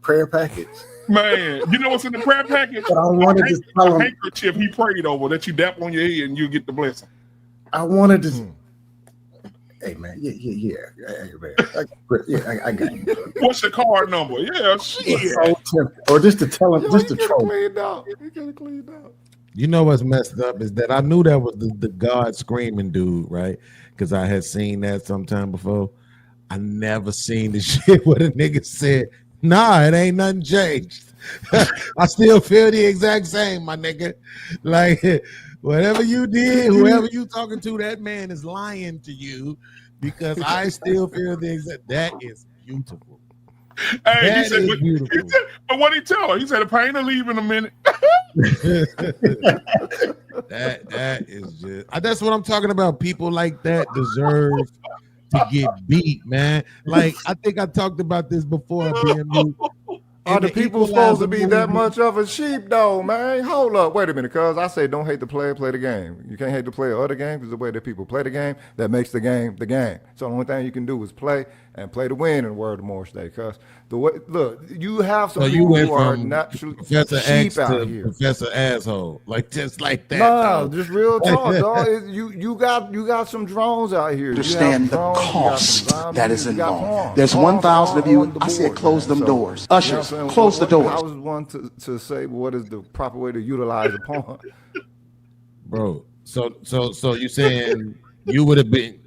prayer package. Man, you know what's in the prayer package? But I wanted to tell him, handkerchief he prayed over that you dap on your head and you get the blessing. I wanted to. Hey man, yeah. Hey, man. I got you. What's your card number? Yeah, shit. Or just to tell him, just to troll. Cleaned out. You gotta clean out. You know what's messed up is that I knew that was the God screaming dude, right? Because I had seen that sometime before. I never seen the shit where the nigga said, "Nah, it ain't nothing changed. I still feel the exact same, my nigga. Like whatever you did, whoever you talking to, that man is lying to you because I still feel the exact." That is beautiful. Hey, he said, but what he tell her? He said, "The pain will leave in a minute." that is just that's what I'm talking about. People like that deserve to get beat, man. Like I think I talked about this before. BMU. Are the people supposed to be that much of a sheepdog, man? Hold up, wait a minute, cuz I say don't hate the player, play the game. You can't hate the player or the game because the way that people play the game, that makes the game the game. So the only thing you can do is play and play to win in the word of Morris Day. Cuz the way, look, you have some people who are naturally Professor sheep X out to here. Professor Asshole, like just like that. No, just real talk, dog. You got some drones out here. Understand the cost that is involved. There's 1,000 of you. I said close them doors. Ushers, close the doors. I was one to say what is the proper way to utilize a pawn, Bro. So you saying you would have been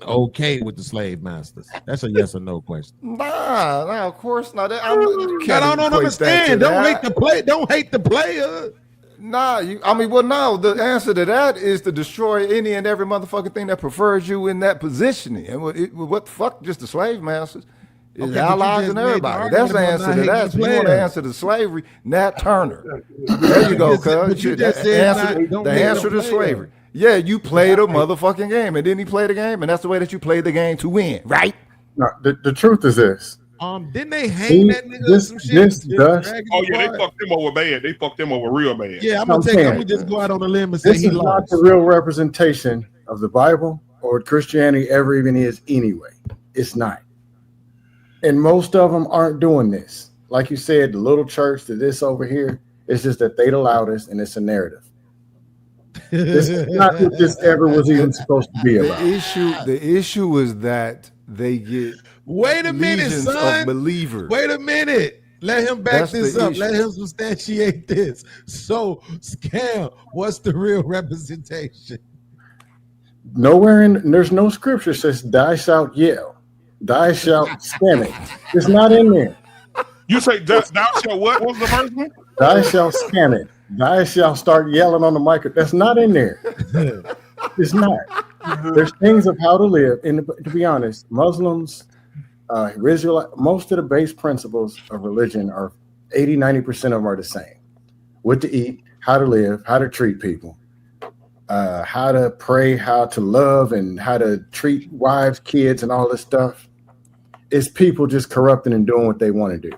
okay with the slave masters? That's a yes or no question. Nah, of course not. I don't understand. Don't hate the play. Don't hate the player. Nah, no. The answer to that is to destroy any and every motherfucking thing that prefers you in that positioning. And what the fuck? Just the slave masters. It's allies and everybody. That's the answer to that. So you want to answer to slavery, Nat Turner. There you go, cuz. The answer to slavery. Yeah, you played a motherfucking game, and then he played the game, and that's the way that you play the game to win, right? No, the truth is this. Didn't they hang that nigga some shit? Oh yeah, they fucked him over bad. They fucked him over real bad. Yeah, I'm gonna just go out on a limb and say this he is lost. not the real representation of the Bible or what Christianity ever even is anyway. It's not. And most of them aren't doing this. Like you said, the little church to this over here, it's just that they the loudest and it's a narrative. This is not what this ever was even supposed to be about. The issue is that they get Wait a minute, legions son. of believers. Wait a minute. Let him back That's this the up. issue. Let him substantiate this. So, Scam, what's the real representation? Nowhere in there's no scripture says thou shalt yell. Thou shalt scam it. It's not in there. You say thou shalt what? What's the first one? Thou shalt scam it. Thou shalt start yelling on the mic. That's not in there. It's not. There's things of how to live. And to be honest, Muslims, Israelite, most of the base principles of religion are 80-90% of them are the same. What to eat, how to live, how to treat people, how to pray, how to love, and how to treat wives, kids, and all this stuff. It's people just corrupting and doing what they want to do.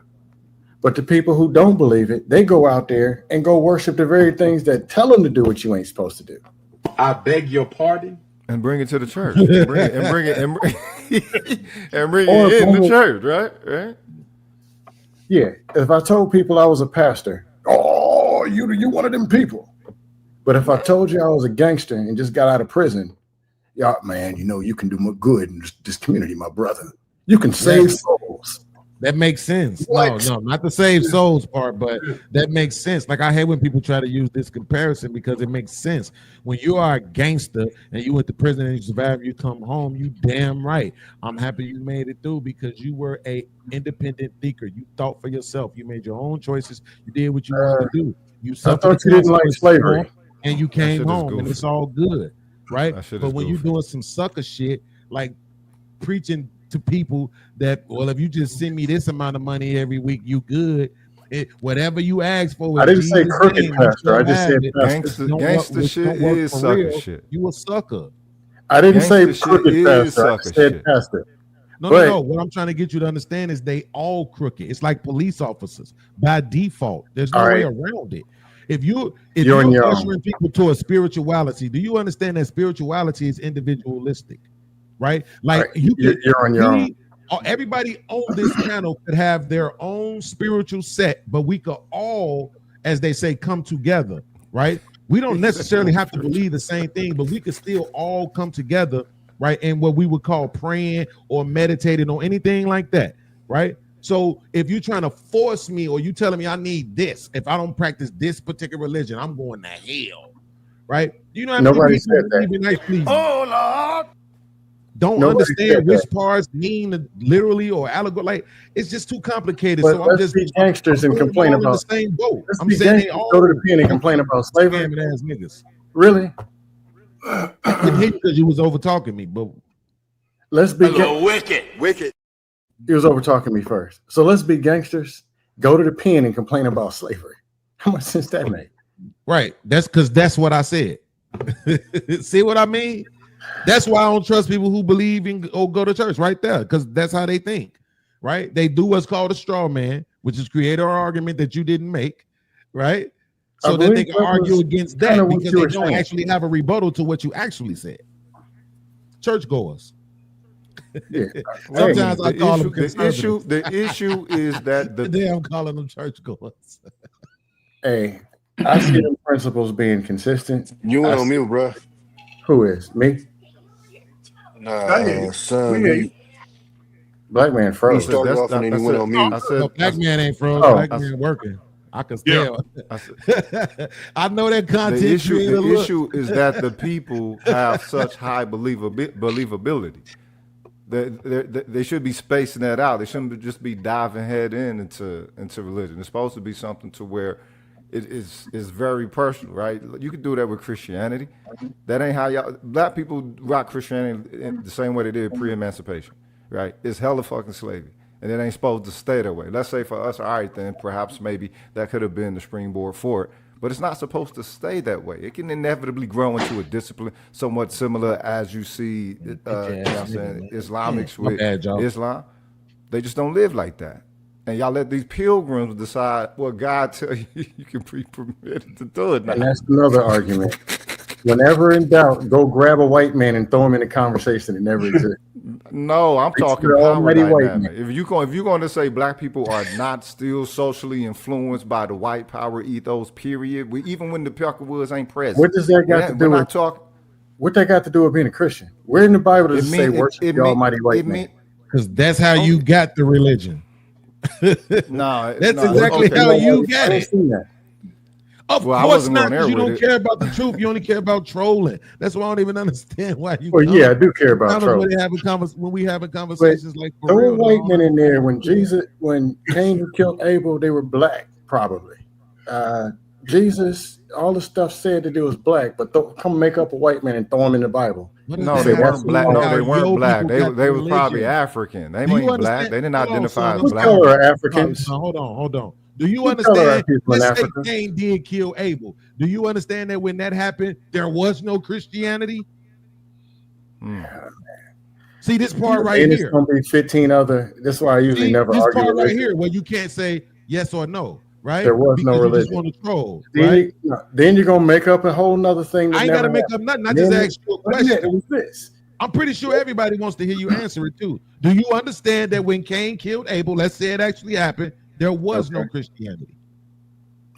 But the people who don't believe it, they go out there and go worship the very things that tell them to do what you ain't supposed to do. I beg your pardon. And bring it to the church. And bring it in the church, right? Yeah. If I told people I was a pastor, oh, you one of them people. But if I told you I was a gangster and just got out of prison, yeah, man, you can do more good in this community, my brother. You can save souls. That makes sense. What? No, not the save souls part, but that makes sense. Like I hate when people try to use this comparison because it makes sense. When you are a gangster and you went to prison and you survived, you come home, you damn right. I'm happy you made it through because you were a independent thinker. You thought for yourself. You made your own choices. You did what you wanted to do. You I thought you didn't like slavery. And you came home goofy. and it's all good, right? That shit But is when you're goofy. doing some sucker shit like preaching to people that, well, if you just send me this amount of money every week, you good. whatever you ask for. I didn't say crooked, Pastor. I just said gangster shit is sucker shit. You a sucker. I didn't say Gangster crooked, shit is Pastor. I sucker just said shit. Pastor. No. What I'm trying to get you to understand is they all crooked. It's like police officers by default. There's no way around it. If you're ushering people to a spirituality, do you understand that spirituality is individualistic, right? Like you're on your own. Everybody on this panel could have their own spiritual set, but we could all, as they say, come together, right? We don't necessarily have to believe the same thing, but we could still all come together, right? And what we would call praying or meditating or anything like that, right? So if you're trying to force me or you telling me I need this, if I don't practice this particular religion, I'm going to hell, right? You know, nobody said that. Oh Lord, don't understand which parts mean literally or allegorically. Like, it's just too complicated. But so let's be gangsters and complain about the same boat. Let's I'm be saying they gangsters, all go to the pen and complain about slavery. Ass niggas. Really? I couldn't hear you because you was over talking me, but let's be wicked. He was over talking me first. So let's be gangsters. Go to the pen and complain about slavery. How much sense that make? Right. That's what I said. See what I mean? That's why I don't trust people who believe in or go to church right there, because that's how they think, right? They do what's called a straw man, which is create an argument that you didn't make, right? So that they can argue against that because they don't actually have a rebuttal to what you actually said. Churchgoers. Yeah. Sometimes I call them conservatives. The issue is that today I'm calling them churchgoers. Hey, I see them principles being consistent. You went on mute, bro. Who is me? Son. Black man froze. He started off and then he went on mute. No, black man ain't froze. Black man working. I can tell. I know that content. The issue is that the people have such high believability. They should be spacing that out. They shouldn't just be diving head into religion. It's supposed to be something to where it is very personal, right? You can do that with Christianity. That ain't how black people rock Christianity in the same way they did pre-emancipation, right? It's hella fucking slavery, and it ain't supposed to stay that way. Let's say for us, all right, then perhaps maybe that could have been the springboard for it, but it's not supposed to stay that way. It can inevitably grow into a discipline somewhat similar as you see Islamics with Islam. They just don't live like that. And y'all let these pilgrims decide what God tell you you can be permitted to do it now. And that's another argument. Whenever in doubt, go grab a white man and throw him in a conversation that never exists. No, I'm talking power dynamic. If you're going to say black people are not still socially influenced by the white power ethos, period, even when the Peckerwoods ain't present. What does that got to do with what that got to do with being a Christian? Where in the Bible does it say worship the almighty white man? Because that's how you got the religion. No, that's exactly how you get it. Of course not, because you don't care about the truth. You only care about trolling. That's why I don't even understand why you. Well, yeah, I do care about trolling. When we having conversations like throw a white man in there. When Cain killed Abel, they were black, probably. Jesus, all the stuff said that it was black, but come make up a white man and throw him in the Bible. No, they weren't black. No, they weren't black. They were probably African. They weren't black. They didn't identify as black. What color are Africans? Hold on. Do you understand? Let's say Cain did kill Abel. Do you understand that when that happened, there was no Christianity? See this part right here. It's going to be 15 other. That's why I usually never argue. This part right here, where you can't say yes or no. Right? There was no religion. You just want to troll, right? Then you're gonna make up a whole nother thing. I ain't gotta make up nothing. I just asked you a question. I'm pretty sure everybody wants to hear you answer it too. Do you understand that when Cain killed Abel, let's say it actually happened, there was no Christianity?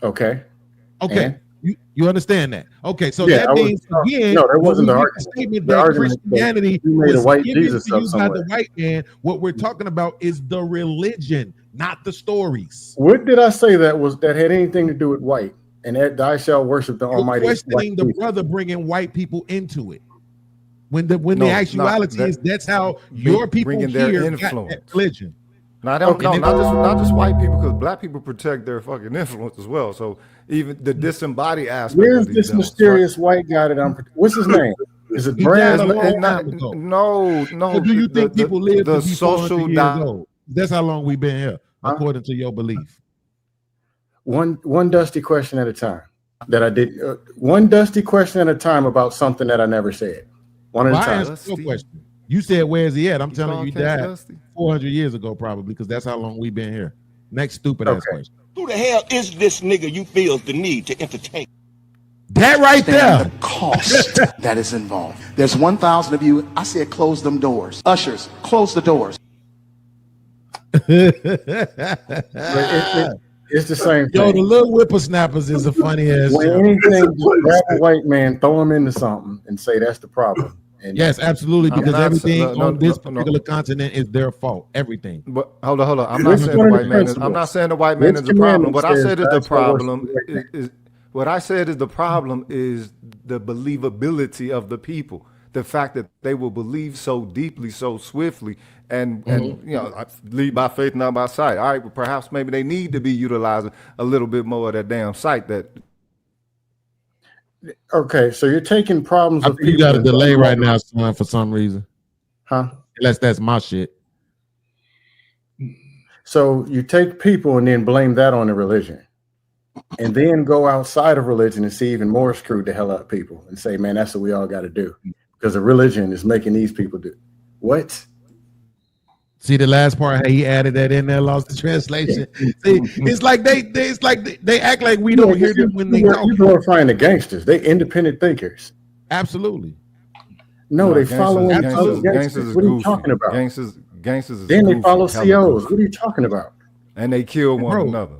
Okay. You understand that? Okay, so that means again, no, there wasn't the statement that Christianity made a white Jesus by the white man. What we're talking about is the religion, not the stories. What did I say that had anything to do with white? And that thou shalt worship the Almighty. Questioning the brother bringing white people into it. When the actuality is that's how your people bringing here their influence. Got that religion. Not just white people, because black people protect their fucking influence as well. So even the disembodied aspect. Where's this mysterious white guy that what's his name? Is it Brad? No. So do you think people live to be 400 years old? That's how long we've been here, according to your belief. One dusty question at a time. That I did one dusty question at a time about something that I never said. One at a time. Answer your question. You said, "Where's he at?" I'm telling you, he died 400 years ago, probably, because that's how long we've been here. Next stupid ass question. Who the hell is this nigga you feel the need to entertain? That right there. The cost that is involved. There's 1,000 of you. I said, close them doors. Ushers, close the doors. It's the same thing. Yo, the little whippersnappers is a funny ass. When anything, just grab a white man, throw him into something, and say that's the problem. And yes, absolutely, because everything on this particular continent is their fault. Everything. But hold on. I'm not saying the white man is. I'm not saying the white man is the problem. What I said is the problem is what I said is the problem is the believability of the people. The fact that they will believe so deeply, so swiftly, and lead by faith, not by sight. All right, well, perhaps maybe they need to be utilizing a little bit more of that damn sight. That okay, so you're taking problems. Of you got a delay right now, son, for some reason, huh? Unless that's my shit. So you take people and then blame that on the religion, and then go outside of religion and see even more screwed the hell out of people and say, "Man, that's what we all got to do." Because the religion is making these people do what? See the last part, how he added that in there, lost the translation. See, it's like they act like we don't hear them when they talk. You're glorifying the gangsters. They independent thinkers. Absolutely. No, they follow gangsters. What are you talking about? Gangsters. Then they follow COs. What are you talking about? And they kill one another.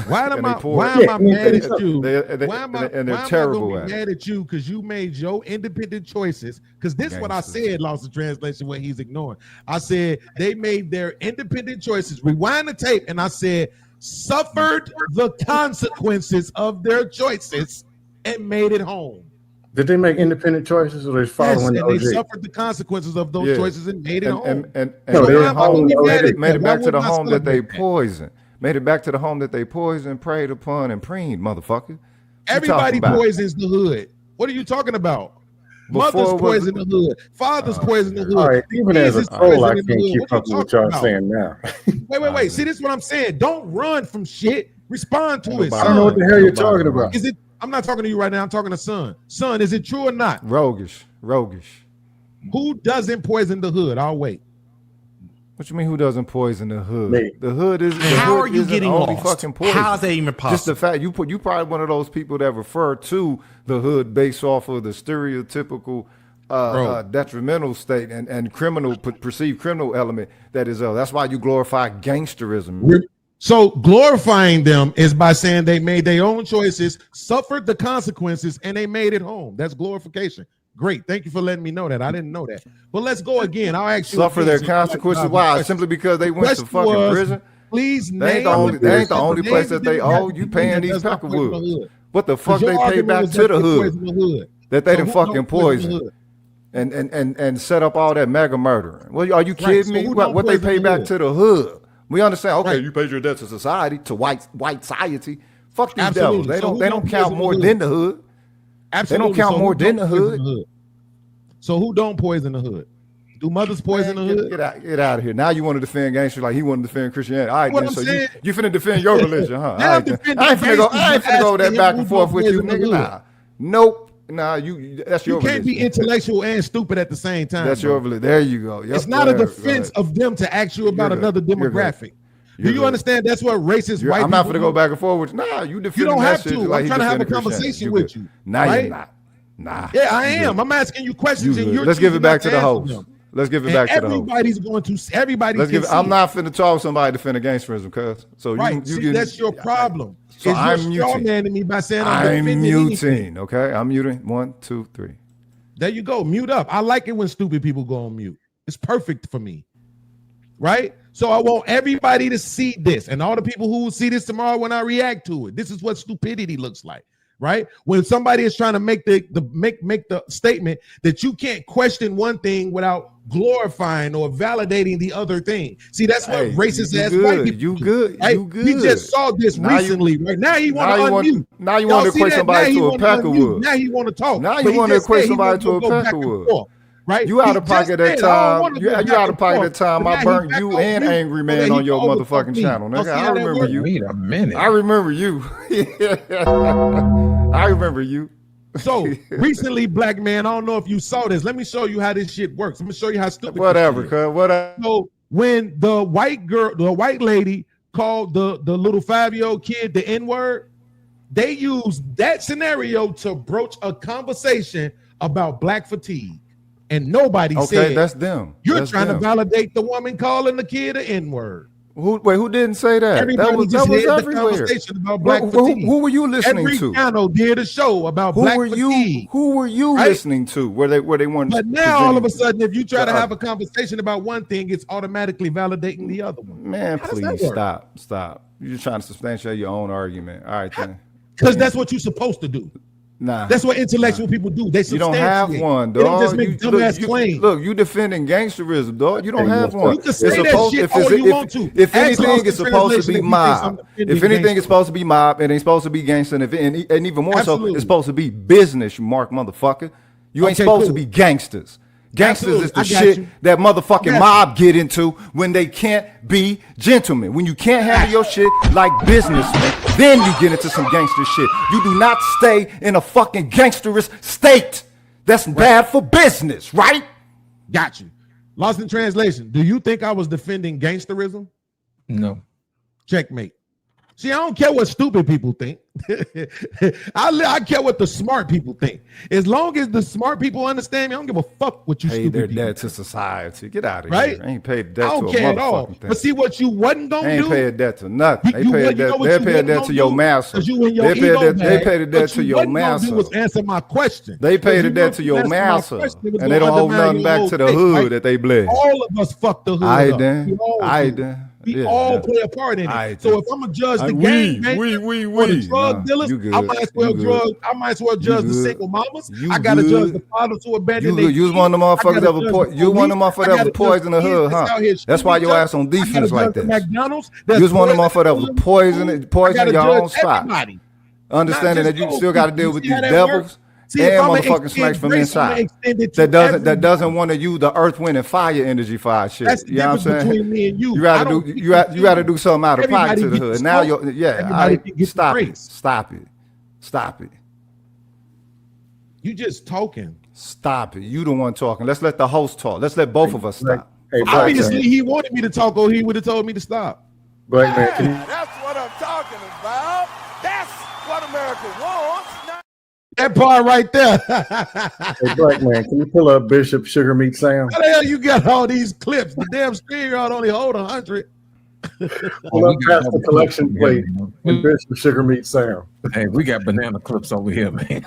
Why am I mad at you? Why am I gonna be mad at you? Because you made your independent choices. Because this is what I said, lost the translation, what he's ignoring. I said they made their independent choices. Rewind the tape, and I said suffered the consequences of their choices and made it home. Did they make independent choices, or they following the OG? They suffered the consequences of those choices and made it home. No, they made it back to the home that they poisoned. Made it back to the home that they poisoned, preyed upon, and preened, motherfucker. Everybody poisons the hood. What are you talking about? Mothers poison the hood. Fathers poison the hood. All right, even as a troll, I can't keep up with what y'all saying now. Wait. See, this is what I'm saying. Don't run from shit. Respond to it. I don't know what the hell you're talking about. Is it? I'm not talking to you right now. I'm talking to Son. Son, is it true or not? Roguish. Who doesn't poison the hood? I'll wait. What you mean? Who doesn't poison the hood? Me. The hood is. How are you getting lost? Fucking poison. How is that even possible? Just the fact you probably one of those people that refer to the hood based off of the stereotypical, detrimental state and criminal perceived criminal element that is. That's why you glorify gangsterism. So glorifying them is by saying they made their own choices, suffered the consequences, and they made it home. That's glorification. Great. Thank you for letting me know that. I didn't know that. But let's go again. I'll actually suffer their consequences. Why? Simply because they went to fucking prison? Please they ain't the only place that they owe. You paying these Peckerwoods. What the fuck they pay back to the hood? That they done fucking poison and set up all that mega murdering. Well, are you kidding me? What they pay back to the hood? We understand. Okay, you paid your debt to society, to white society. Fuck these devils. They don't count more than the hood. Absolutely. They don't count more than the hood. So who don't poison the hood? Do mothers poison the hood? Get out of here. Now you want to defend gangsters like he want to defend Christianity. All right, then, so you finna defend your religion, huh? I ain't finna go that back and forth with you, nigga. Nah. Nope. Nah, that's your religion. You can't be intellectual and stupid at the same time. That's your religion. There you go. Yep, it's not a defense of them to ask you about another demographic. Do you understand? That's what racist white people. I'm not going to go back and forth with you. Nah, you defend. You don't have to. Like I'm trying to have a conversation with you. Nah, you're not. Nah. Yeah, I am. I'm asking you questions, and you're. Let's give it back to the host. Let's give it back to the host. Everybody's going to. I'm not finna talk with somebody defending gangsterism, cuz. So that's your problem. So I'm muting. Me by saying I'm muting. Okay, I'm muting. 1, 2, 3. There you go. Mute up. I like it when stupid people go on mute. It's perfect for me. Right? So I want everybody to see this, and all the people who will see this tomorrow when I react to it. This is what stupidity looks like, right? When somebody is trying to make the statement that you can't question one thing without glorifying or validating the other thing. See, that's what racist ass white people. You good? Right? You good? We just saw this recently. Right now, he want to unmute. Now you want to equate somebody to a Peckerwood. Now he want to talk. Now you want to equate somebody to a Peckerwood. right? You out of He pocket just that said, "I don't time. wanna You go out back of and pocket forth." that time. But I now he burnt back you on and mute Angry so Man that he on can your overtalk motherfucking me. channel, Y'all nigga. see I how that remember works? you. Wait a minute. I remember you. I remember you. So recently, black man, I don't know if you saw this. Let me show you how this shit works. I'm gonna show you how stupid. Whatever, this shit is. cuz. Whatever. So when the white lady called the little 5-year-old kid the N-word, they used that scenario to broach a conversation about black fatigue. And nobody said, that's them. You're That's trying them. to validate the woman calling the kid an N-word. Who didn't say that? Everybody that was had the everywhere. conversation about black Who fatigue. were you listening Every to? channel did a show about black fatigue. Who were you right? listening to? Where they wanted? But to now all of a present sudden, if you try to the have a conversation about one thing, it's automatically validating the other one. Man, How does that please work? stop. You're just trying to substantiate your own argument. All right, then. Because that's what you're supposed to do. Nah, that's what intellectual people do. They you don't have substantiate. one, They don't dog. just make dumbass claims. Look, you defending gangsterism, dog. You don't have one. You can say that shit all you want to. If Ask anything, Lost it's in supposed to Translation be if he thinks I'm mob. defending If anything, gangster. it's supposed to be mob. It ain't supposed to be gangster. And even more so, it's supposed to be business. You mark motherfucker. You ain't Okay, supposed to cool. be gangsters. Gangsters is the Absolutely. I got shit you. that motherfucking I got mob get into when they can't be gentlemen. When you can't handle your shit like businessmen, then you get into some gangster shit. You do not stay in a fucking gangsterous state. That's bad for business, right? Got you. Lost in translation. Do you think I was defending gangsterism? No. Checkmate. See, I don't care what stupid people think. I care what the smart people think. As long as the smart people understand me, I don't give a fuck what you Pay stupid their people debt to society. Get out of Right? here. Ain't paid I debt to don't a care at all. motherfucking thing. But see what you wasn't gonna They ain't do. paying debt to nothing. They You pay what- you know debt. what They you pay wasn't debt gonna to your do? master. 'Cause you in your They pay ego debt. They bag. pay the debt What to you your wasn't gonna do master. was answer my question. They pay Because the you debt know to if your you answer my master, question, it was and they gonna don't owe undermine nothing your back whole to the thing, hood right? that they bled. All of us fuck the hood I up. then. We all I do. then. We Yeah, all that- play a part in I it. So if I'm gonna judge the we, gang bangers we. or the drug Nah, dealers, you good. I might as well You good. judge. I might as well judge the good. single mamas. You I gotta judge good. the fathers who abandoned You their good. You was kids. one of them I motherfuckers gotta that was judge poison. the You was one of them police. motherfuckers I that gotta was poison the judge kids hood, that's huh? out here That's why shooting your each ass on other. I defense gotta like judge the this. McDonald's You that's was one of them poisoning motherfuckers that was food. poisoning I your gotta own judge spot. everybody. Understanding Not that you just still those got to deal people. with See these how that devils works? See, if and I'ma motherfucking extend snakes from grace, I'ma inside extend it to that doesn't want to use the earth, wind, and fire energy for our shit. That's the You know what I'm difference saying? between me and you. You I gotta don't do think you gotta do something out of pocket everybody to the gets hood. the Now smoke, you're everybody can get the stop it. grace. Stop it. Stop it. You just talking. Stop it. You the one talking. Let's let the host talk. Let's let both of us stop. Hey, Obviously, he wanted me to talk, or he would have told me to stop. Black man, can you That's what I'm talking about. That's what America wants. That part right there. Hey, black man, can you pull up Bishop Sugar Meat Sam? How the hell you got all these clips? The damn screen yard only hold 100. Pull up past the collection plate and Bishop Sugar Meat Sam. Hey, we got banana clips over here, man. Hey,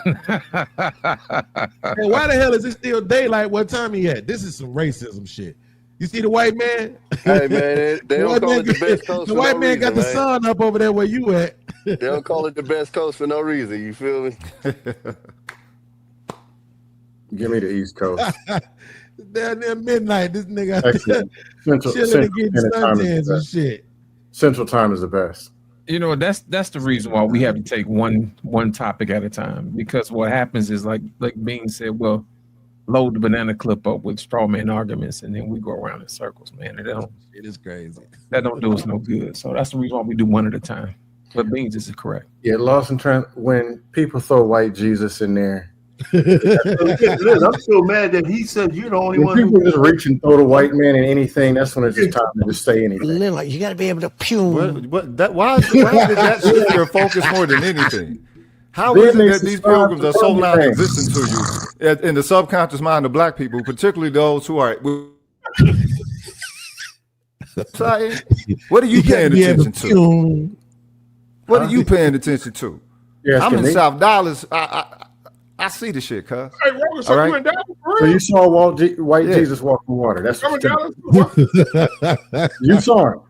why the hell is it still daylight? What time he at? This is some racism shit. You see the white man? Hey man, they don't call it the best coast. The for white no man got the reason, man. sun up over there where you at. They don't call it the best coast for no reason. You feel me? Give me the East Coast. Down there midnight, this nigga Excellent. chilling and getting Standard Time is suntans the and best. shit. Central Time is the best. You know, that's the reason why we have to take one topic at a time, because what happens is like Bean said, well, load the banana clip up with straw man arguments, and then we go around in circles, man. And It is crazy. that don't do us no good. So that's the reason why we do one at a time. But Beans is correct. Yeah, lost in when people throw white Jesus in there. I'm so mad that he said you're the only When one people who just reach and throw the white man in anything, that's when it's just time to just say anything. Like you got to be able to pew. Why did that shift your focus more than anything? How is it that these programs are so non-existent to you in the subconscious mind of black people, particularly those who are? What are you paying attention to? What are you paying attention to? I'm in South Dallas. I see the shit, cuz. Hey, Roger, so All right? you in Dallas for So real? you saw white Jesus walk on water. That's You what in Dallas? you saw him.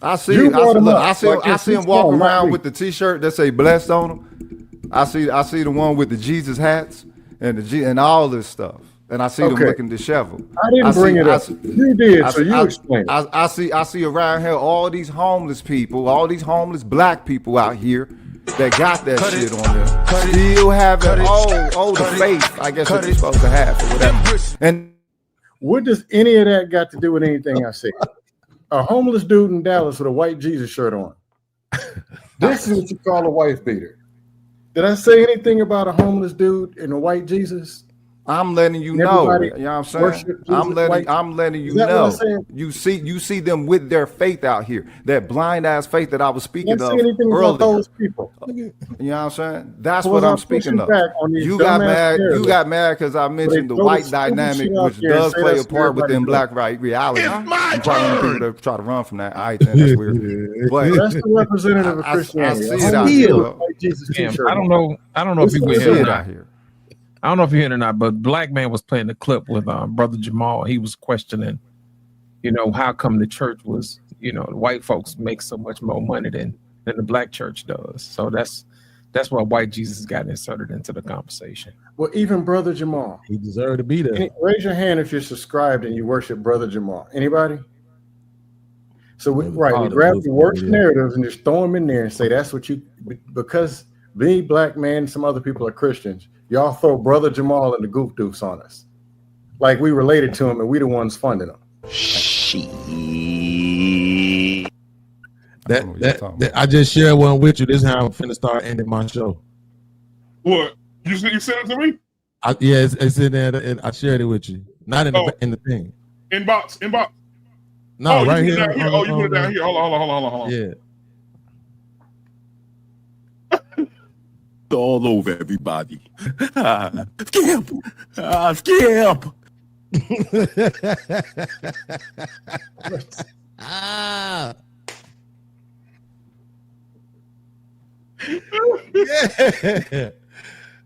I see. You brought him up. I see him walking around with the T-shirt that say "blessed" on him. I see the one with the Jesus hats and all this stuff. And I see them looking disheveled. I didn't bring it up. You did, so you explain it. I see around here all these homeless people, all these homeless black people out here that got that shit on them. Still having the faith, I guess, that you're supposed to have or whatever. And What does any of that got to do with anything I said? A homeless dude in Dallas with a white Jesus shirt on. This is what you call a wife beater. Did I say anything about a homeless dude in a white Jesus? I'm letting you know. You know what I'm saying? I'm letting you know. You see them with their faith out here. That blind ass faith that I was speaking of earlier. Those people. You know what I'm saying? That's what I'm speaking of. You got mad because I mentioned the white dynamic, which does play a part within black reality. It's my I'm probably one of the people that try to run from that. I think that's weird. But that's the representative of Christianity. I see it out here. I don't know if you were here out here. I don't know if you heard it or not, but Black Man was playing the clip with Brother Jamal. He was questioning, how come the church was, the white folks make so much more money than the black church does. So that's why white Jesus got inserted into the conversation. Well, even Brother Jamal. He deserved to be there. Raise your hand if you're subscribed and you worship Brother Jamal. Anybody? So we grab the worst narratives and just throw them in there and say that's what you, because me, Black Man, some other people are Christians. Y'all throw Brother Jamal and the goof doofs on us. Like we related to him and we the ones funding him. That I just shared one with you. This is how I'm finna start ending my show. What? You sent it to me? It's in there and I shared it with you. Not in the thing. Inbox. No, right here. Oh, you put it down here. Hold on. Yeah. All over everybody. Skip. Yeah.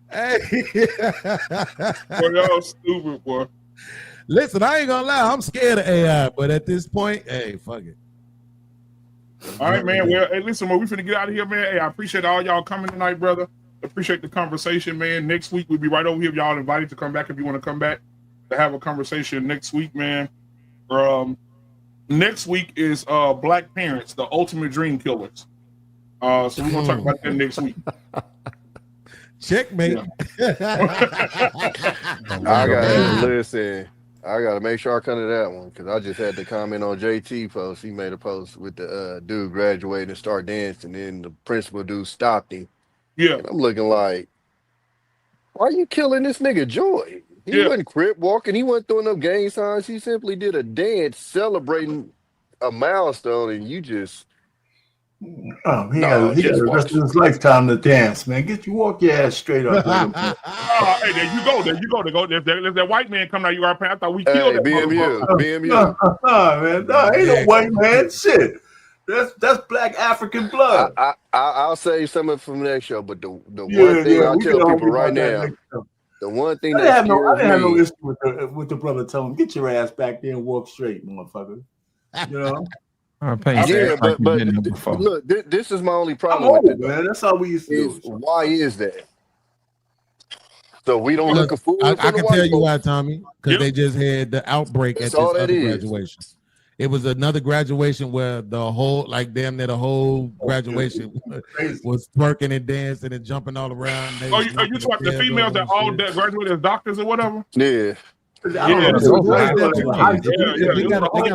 Hey. Boy, y'all stupid, boy. Listen, I ain't gonna lie. I'm scared of AI, but at this point, hey, fuck it. All right, man. Well, hey, listen, man, we finna get out of here, man. Hey, I appreciate all y'all coming tonight, brother. Appreciate the conversation, man. Next week we'll be right over here. Y'all invited to come back if you want to come back to have a conversation next week, man. Next week is Black Parents, the Ultimate Dream Killers. So we're gonna talk about that next week. Checkmate. I gotta make sure I come to that one because I just had to comment on JT post. He made a post with the dude graduating and start dancing, and the principal dude stopped him. Yeah, and I'm looking like, why are you killing this nigga Joy? He wasn't crip walking. He wasn't throwing up gang signs. He simply did a dance celebrating a milestone, and you just. Oh, he got the rest of his lifetime to dance, man. Walk your ass straight up. Hey, there you go. If that white man come out, you are. I thought we killed that BMU. Man, ain't no white man. Shit, that's black African blood. I'll say something from the next show, but the one thing I'll tell people right now, the one thing that I didn't have no issue with the brother telling him, get your ass back there and walk straight, motherfucker. You know. But look, this is my only problem with it, man. That's how we used to do it. Why is that? So we don't look a fool. I can tell you why, Tommy, because they just had the outbreak at this other graduation. It was another graduation where the whole, damn near the whole graduation was twerking and dancing and jumping all around. Are you talking the females that all graduated as doctors or whatever? Yeah. They got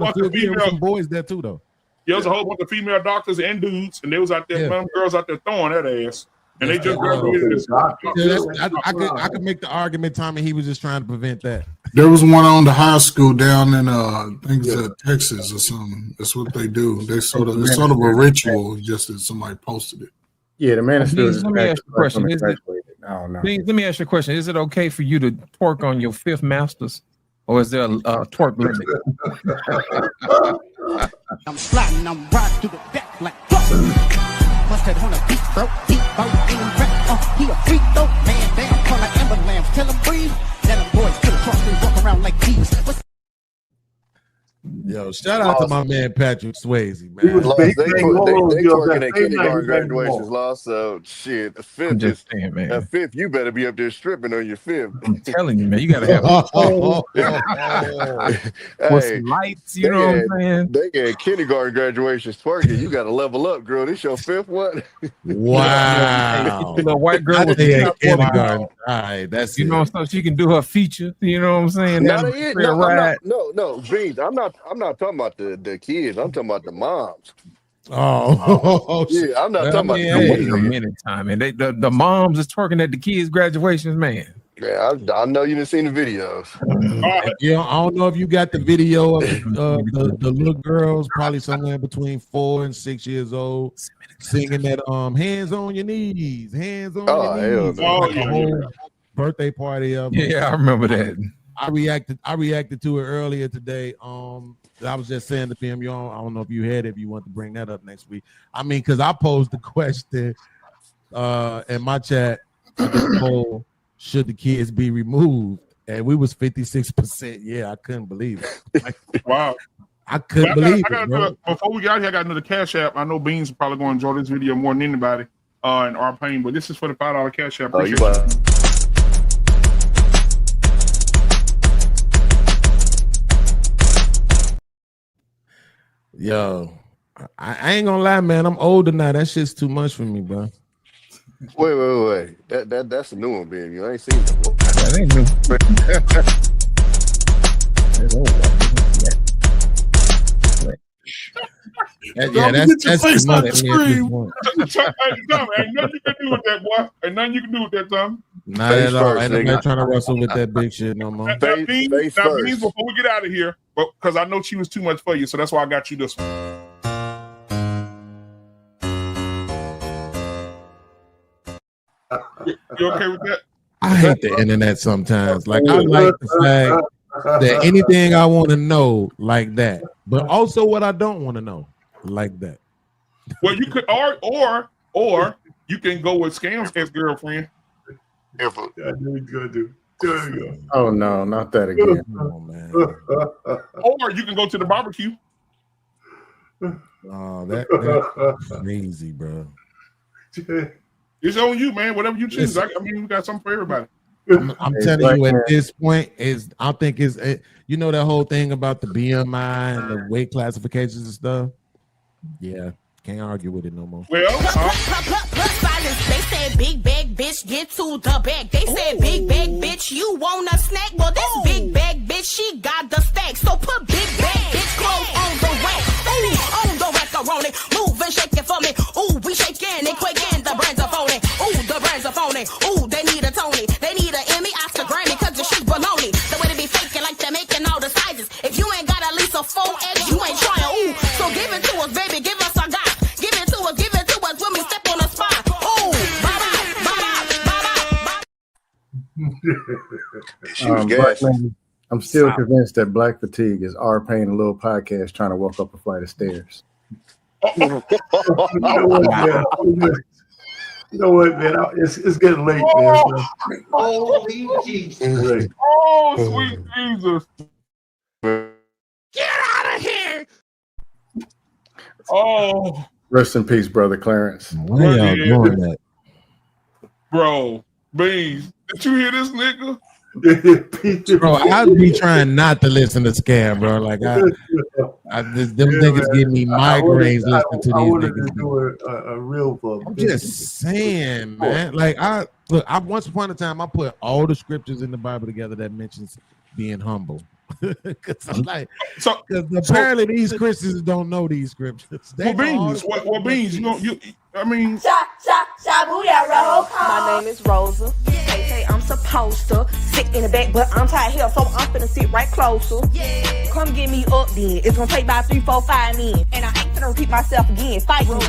a few female boys there too, though. Yeah, there was a whole bunch of female doctors and dudes, and they was out there, girls out there throwing that ass. And they just graduated. I could make the argument, Tommy, he was just trying to prevent that. There was one on the high school down in I think it's Texas or something. That's what they do. It's sort of a ritual, just that somebody posted it. Yeah, the man is still. Let me ask you a question. Let me ask you a question. Is it okay for you to twerk on your fifth masters, or is there a twerk limit? I'm sliding, I'm riding through the back like busted on a beat, bro. Deep bird in him rap. He a freak though, man. Damn, call like Amber Lambs. Tell him breathe. Let them boys kill the truck and walk around like thieves. Yo, shout out to my man Patrick Swayze, man. He was Lost, big. they twerking at Same night kindergarten he banged graduations, them Lost. So shit, the I'm fifth just is saying, man. at fifth. You better be up there stripping on your fifth. I'm telling you, man. You gotta have with Hey, some lights. You know what I'm saying? they had kindergarten graduations twerking. You got to level up, girl. This your fifth one. Wow. The white girl was kindergarten. All right, that's you know, so she can do her feature. You know what I'm saying? No, That's they is. fair No, I'm ride. not. No, Beans. I'm not talking about the kids. I'm talking about the moms. Oh, yeah. I'm not Well, talking I mean, about the hey, kids. wait a minute, time, and the moms is twerking at the kids' graduations, man. Yeah, I know you didn't see the videos. Yeah, I don't know if you got the video of the little girls, probably somewhere between 4 and 6 years old, singing that hands on your knees, hands on your knees. Oh, Like yeah, a whole birthday party of them. Yeah, I remember that. I reacted to it earlier today. I was just saying to him, I don't know if you had it, if you want to bring that up next week. I mean, because I posed the question in my chat, poll, should the kids be removed? And we was 56%. Yeah, I couldn't believe it. Like, wow. I couldn't believe it, bro. Before we got here, I got another Cash App. I know Beans is probably going to enjoy this video more than anybody in our pain, but this is for the $5 Cash App. Appreciate it. Yo, I ain't gonna lie, man. I'm older now. That shit's too much for me, bro. Wait. That's a new one, baby. I ain't seen that one. That ain't new. That's too much. Ain't nothing you can do with that, boy. Ain't nothing you can do with that, Tom. Not at all. Ain't nobody trying to wrestle with that big shit no more. Beans, before we get out of here, because I know she was too much for you, so that's why I got you this one. You okay with that? I hate the internet sometimes. Like, I like the fact that anything I want to know like that, but also what I don't want to know like that. Well, you could, or you can go with Scam's ex-girlfriend. I knew he's gonna do. There you go. Oh no, not that again. Oh, man. Or you can go to the barbecue. Oh, that's crazy, bro. It's on you, man. Whatever you choose. I mean, we got something for everybody. I'm telling you, at this point, I think it's you know that whole thing about the BMI and the weight classifications and stuff. Yeah, can't argue with it no more. Well, they said big bag bitch get to the bag. They said big bag bitch you want a snack. Well, this big bag bitch she got the stack. So put big bag bitch clothes on the rack. Ooh, on the macaroni, move and shake it for me. Ooh, we shaking and quaking. The brands are phony. Ooh, the brands are phony. Ooh, they need a Tony. They need an Emmy, Oscar, Grammy, cause the shit's baloney. The way they be faking like they're making all the sizes. If you ain't got at least a 4X, you ain't trying. Ooh, so give it to us, baby. Give us our guy. Give it to us when we step on the spot. Ooh, Black man, I'm still convinced that Black Fatigue is our Pain, a little podcast trying to walk up a flight of stairs. You know what, man? It's getting late, man. Holy Jesus. Oh, sweet Jesus. Get out of here. Oh. Rest in peace, brother Clarence. Why y'all doing that? Bro, Beans, did you hear this nigga? Bro, I'd be trying not to listen to Scam, bro. Like, them niggas give me migraines listening to these niggas. Do a real I'm just saying, man. Like, once upon a time, I put all the scriptures in the Bible together that mentions being humble. Because apparently these Christians don't know these scriptures. Well, Beans, I mean. My name is Rosa. They say I'm supposed to sit in the back, but I'm tired here, so I'm finna sit right closer. Come get me up then. It's gonna take about 3, 4, 5 men. And I ain't finna repeat myself again. Fight me.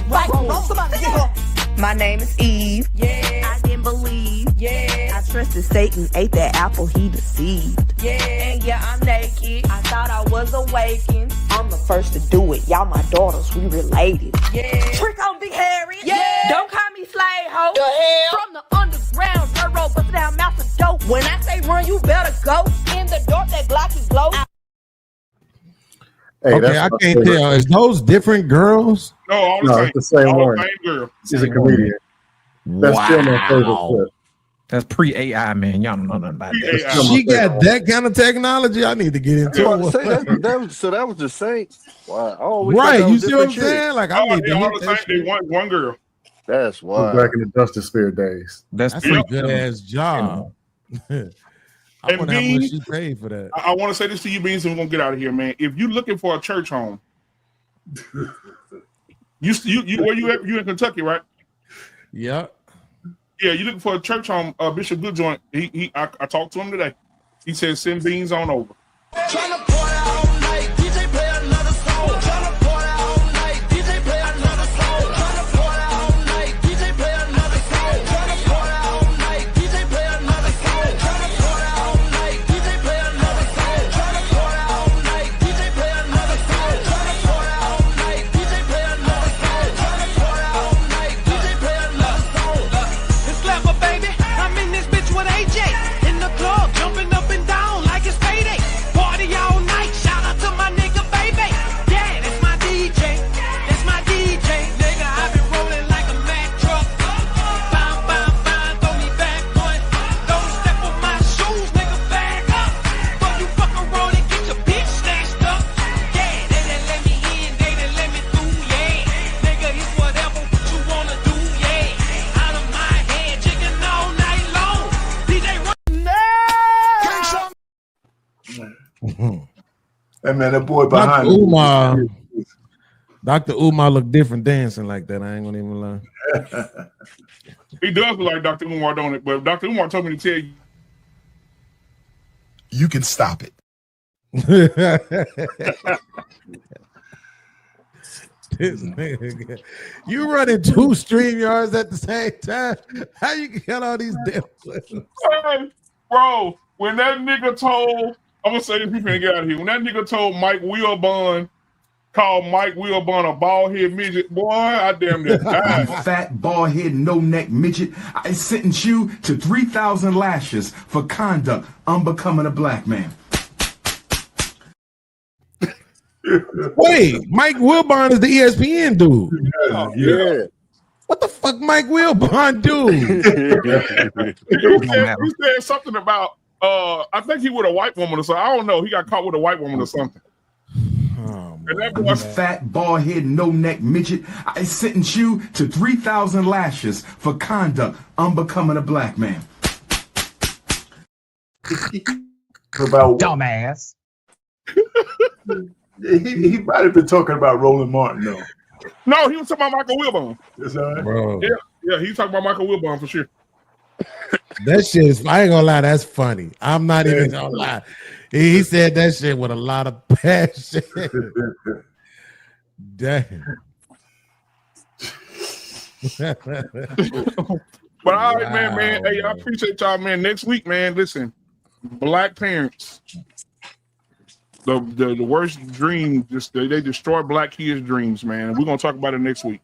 Somebody get her. My name is Eve. I didn't believe. I trusted Satan, ate that apple, he deceived. And I'm naked. I thought I was awakened. I'm the first to do it. Y'all my daughters, we related. Trick on Big Harry. Don't call me slave hoe. The hell? From the underground, dirt road, bust down mouth of dope. When I say run, you better go. In the dark, that Glock is glow. Hey, Okay, I can't tell. Is those different girls? No, all the No, same. it's the same all one. the same girl. She's a comedian. That's still my favorite Wow. clip. That's pre-AI, man. Y'all don't know nothing about that. Pre-AI. She got that kind of technology. I need to get into Well, it. say that was the Saints. Wow. I always thought Right, that you was see what I'm different chicks. saying? Like I Oh, need they to all hit the that same. They shit. one girl. That's We're wild. back in the Justice Spirit days. That's That's a pre- good ass job. I And wonder how much Beans, she paid for that. I want to say this to you, Beans, and we're gonna get out of here, man. If you're looking for a church home, you where you at? You in Kentucky, right? Yeah. Yeah, you looking for a church home? Bishop Goodjoint. I talked to him today. He said send Beans on over. Tryna party all night, DJ play another song. Tryna party all night, DJ play another song. Tryna party all night, DJ play another song. Tryna party all night, DJ play another song. Tryna party all night, DJ play another song. Tryna party all night, DJ play another song. Tryna party all night, DJ play another song. Tryna party all night, DJ play another song. It's Slapper, baby. I'm in this bitch with AJ in the club, jumping up and down like it's payday. Party all night, shout out to my nigga, baby. Yeah, that's my DJ. That's my DJ. Nigga, I been rolling like a Mack truck. Bam, bam, bam, throw me back one. Don't step on my shoes, nigga, back up. But you fuck around and get your bitch snatched up. Yeah, they done let me in, they done let me through, yeah. Nigga, it's whatever you wanna do, yeah. Out of my head, chicken all night long. DJ Hey man, that boy behind me. Dr. Umar look different dancing like that. I ain't gonna even lie. He does look like Dr. Umar, don't it? But Dr. Umar told me to tell you. You can stop it. This nigga, you running 2 StreamYards at the same time? How you get all these damn questions? Hey, bro, when that nigga told, I'm gonna say this, we finna get out of here. When that nigga told Mike Wilbon, called Mike Wilbon a bald head midget, boy, I damn near died. Fat, bald head, no neck midget. I sentence you to 3,000 lashes for conduct unbecoming a black man. Wait, Mike Wilbon is the ESPN dude. Yeah. What the fuck Mike Wilbon do? He said something about I think he with a white woman or something. I don't know. He got caught with a white woman or something. And that boy, Fat, bald head, no neck midget. I sentence you to 3,000 lashes for conduct unbecoming a black man. About dumbass. He might have been talking about Roland Martin though. no, he was talking about Michael Wilbon. Is that right? Bro, Yeah, he was talking about Michael Wilbon for sure. that shit is, I ain't gonna lie, that's funny. I'm not even gonna lie. He said that shit with a lot of passion. Damn. But all right, man. Hey, I appreciate y'all, man. Next week, man. Listen, black parents, the worst dream, just they destroy black kids' dreams, man. We're gonna talk about it next week.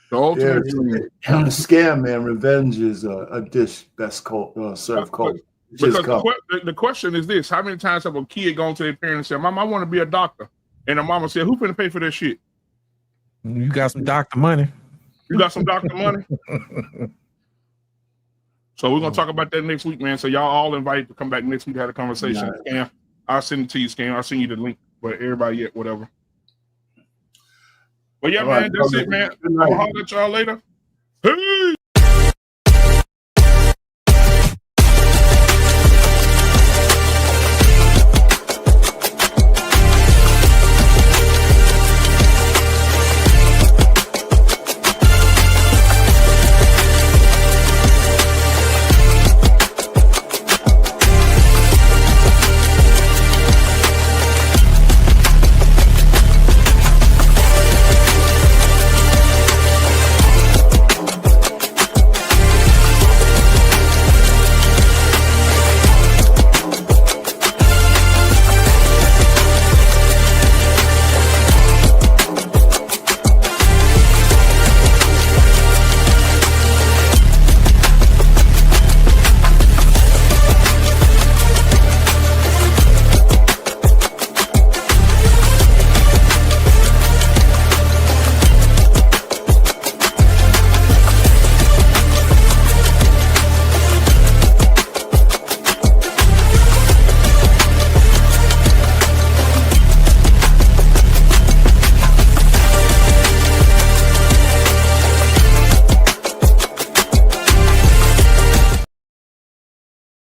The ultimate dream. Scam, man. Revenge is a dish that's called served cold. Because the question is this: how many times have a kid gone to their parents and said, "Mom, I want to be a doctor," and the mama said, "Who finna pay for that shit? You got some doctor money. You got some doctor money." So we're gonna talk about that next week, man. So y'all all invited to come back next week to have a conversation. Scam, I'll send it to you, Scam. I'll send you the link, but everybody yet, whatever. But yeah, All man, right, that's brother. it, man. Good night. I'll holler at y'all later. Peace.